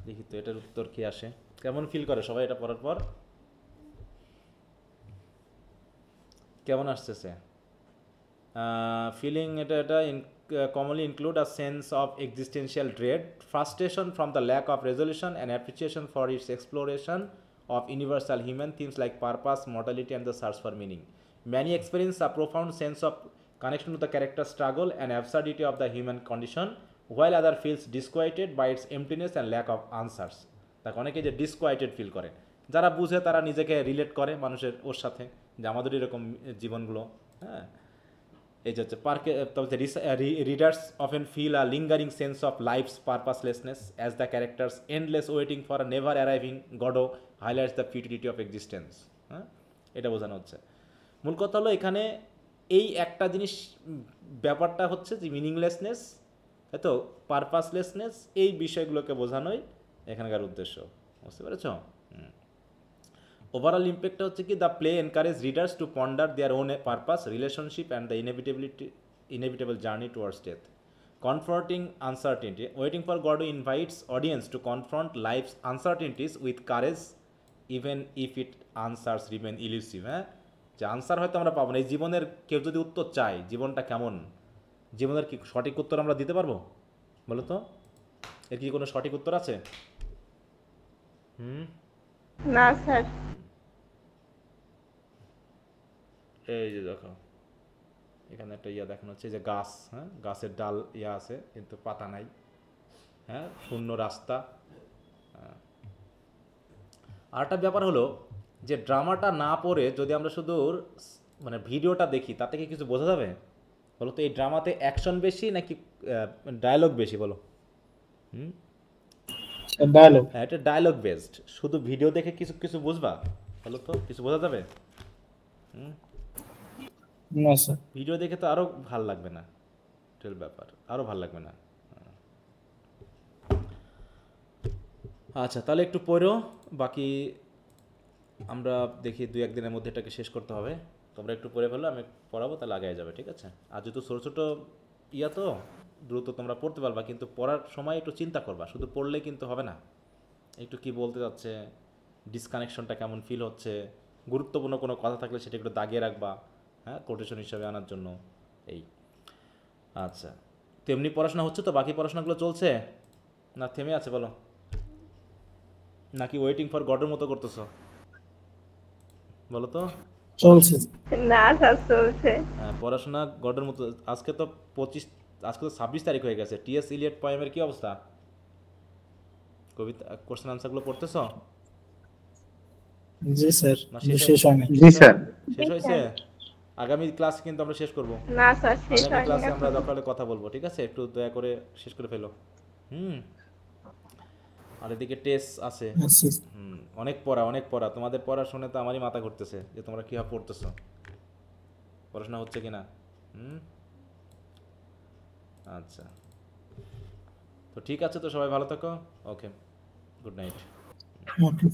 দেখি তো এটার উত্তর কি আসে। কেমন ফিল করে সবাই এটা পড়ার পর? কেমন আসতেছে ফিলিং? এটা commonly include a sense of existential dread, frustration from the lack of resolution, and appreciation for its exploration of universal human themes like purpose, mortality, and the search for meaning. Many experience a profound sense of connection to the character's struggle and absurdity of the human condition, while other feels disquieted by its emptiness and lack of answers. তাকে অনেকে যে ডিসকোয়াইটেড feel করে, যারা বুঝে তারা নিজেকে relate করে মানুষের ওর সাথে, যে আমাদের এরকম জীবনগুলো। হ্যাঁ, এই যে হচ্ছে পার্কে, তবে readers often feel a lingering sense of life's purposelessness as the characters endless waiting for a never arriving Godot highlights the futility of existence. হ্যাঁ, এটা বোঝানো হচ্ছে। মূল কথা হলো এখানে এই একটা জিনিস, ব্যাপারটা হচ্ছে যে মিনিংলেসনেস, তাই তো, পারপাসলেসনেস, এই বিষয়গুলোকে বোঝানোই এখানকার উদ্দেশ্য। বুঝতে পেরেছ? ওভারঅল ইম্প্যাক্টটা হচ্ছে কি, the play encourage readers to ponder their own purpose, relationship and the inevitable journey towards death, confronting uncertainty. Waiting for God invites audience to confront life's uncertainties with courage even if it answers remain elusive. হ্যাঁ, যে answer হয়তো আমরা পাবো না, এই জীবনের কেউ যদি উত্তর চায় জীবনটা কেমন, জীবনের কি সঠিক উত্তর আমরা দিতে পারবো বলো তো? এর কি কোনো সঠিক উত্তর আছে? না স্যার। এই যে দেখো এখানে একটা ইয়া দেখানো হচ্ছে, যে গাছ, হ্যাঁ, গাছের ডাল ইয়া আছে কিন্তু পাতা নাই, হ্যাঁ, শূন্য রাস্তা। আরেকটা ব্যাপার হলো যে ড্রামাটা না পড়ে যদি আমরা শুধু মানে ভিডিওটা দেখি, তাতে কি কিছু বোঝা যাবে বলো তো? এই ড্রামাতে অ্যাকশন বেশি নাকি ডায়লগ বেশি বলো? ডায়লগ। হ্যাঁ, এটা ডায়লগ বেসড। শুধু ভিডিও দেখে কিছু কিছু বুঝবা বলো তো? কিছু বোঝা যাবে? না স্যার, ভিডিও দেখে তো আরো ভাল লাগবে না, টেল ব্যাপার, আরো ভাল লাগবে না। আচ্ছা, তাহলে একটু পড়ো, বাকি আমরা দেখি 2-1 দিনের মধ্যে এটাকে শেষ করতে হবে। তোমরা একটু পড়ে ফেলো, আমি পড়াবো, তাহলে আগে যাবে। ঠিক আছে? আর যেহেতু ছোটো ছোটো ইয়া তো দ্রুত তোমরা পড়তে পারবা, কিন্তু পড়ার সময় একটু চিন্তা করবা, শুধু পড়লে কিন্তু হবে না। একটু কি বলতে যাচ্ছে, ডিসকানেকশনটা কেমন ফিল হচ্ছে, গুরুত্বপূর্ণ কোনো কথা থাকলে সেটা একটু দাগিয়ে রাখবা, হ্যাঁ, কোটেশন হিসাবে আনার জন্য। এই আচ্ছা, তেমনি পড়াশোনা হচ্ছে তো? বাকি পড়াশোনাগুলো চলছে না থেমে আছে বলো, নাকি ওয়েটিং ফর গডের মতো করতেছো বলো তো? চলছে। না স্যার চলছে। হ্যাঁ, পড়াশোনা গডের মতো। আজকে তো 25, আজকে তো 26 তারিখ হয়ে গেছে। টিএস ইলিয়ট পোয়েমের কি অবস্থা? কবিতা কোশ্চেন আনসারগুলো পড়তেছো জি স্যার, না কিন্তু শেষ শেষ হয়নি। জি স্যার। শেষ হয়েছে? আগামী ক্লাস কিন্তু আমরা শেষ করব। না স্যার শেষ আগামী হয়নি ক্লাসে আমরা এখনো। দরকার হলে কথা বলবো, ঠিক আছে? একটু দয়া করে শেষ করে ফেলো। হুম। আর এদিকে টেস্ট আছে। আচ্ছা। অনেক পড়া, অনেক পড়া। তোমাদের পড়া শুনে তো আমারই মাথা ঘুরতেছে যে তোমরা কীভাবে পড়তেছো, পড়াশোনা হচ্ছে কি না। হুম। আচ্ছা, তো ঠিক আছে, তো সবাই ভালো থাকো। ওকে, গুড নাইট। ওকে।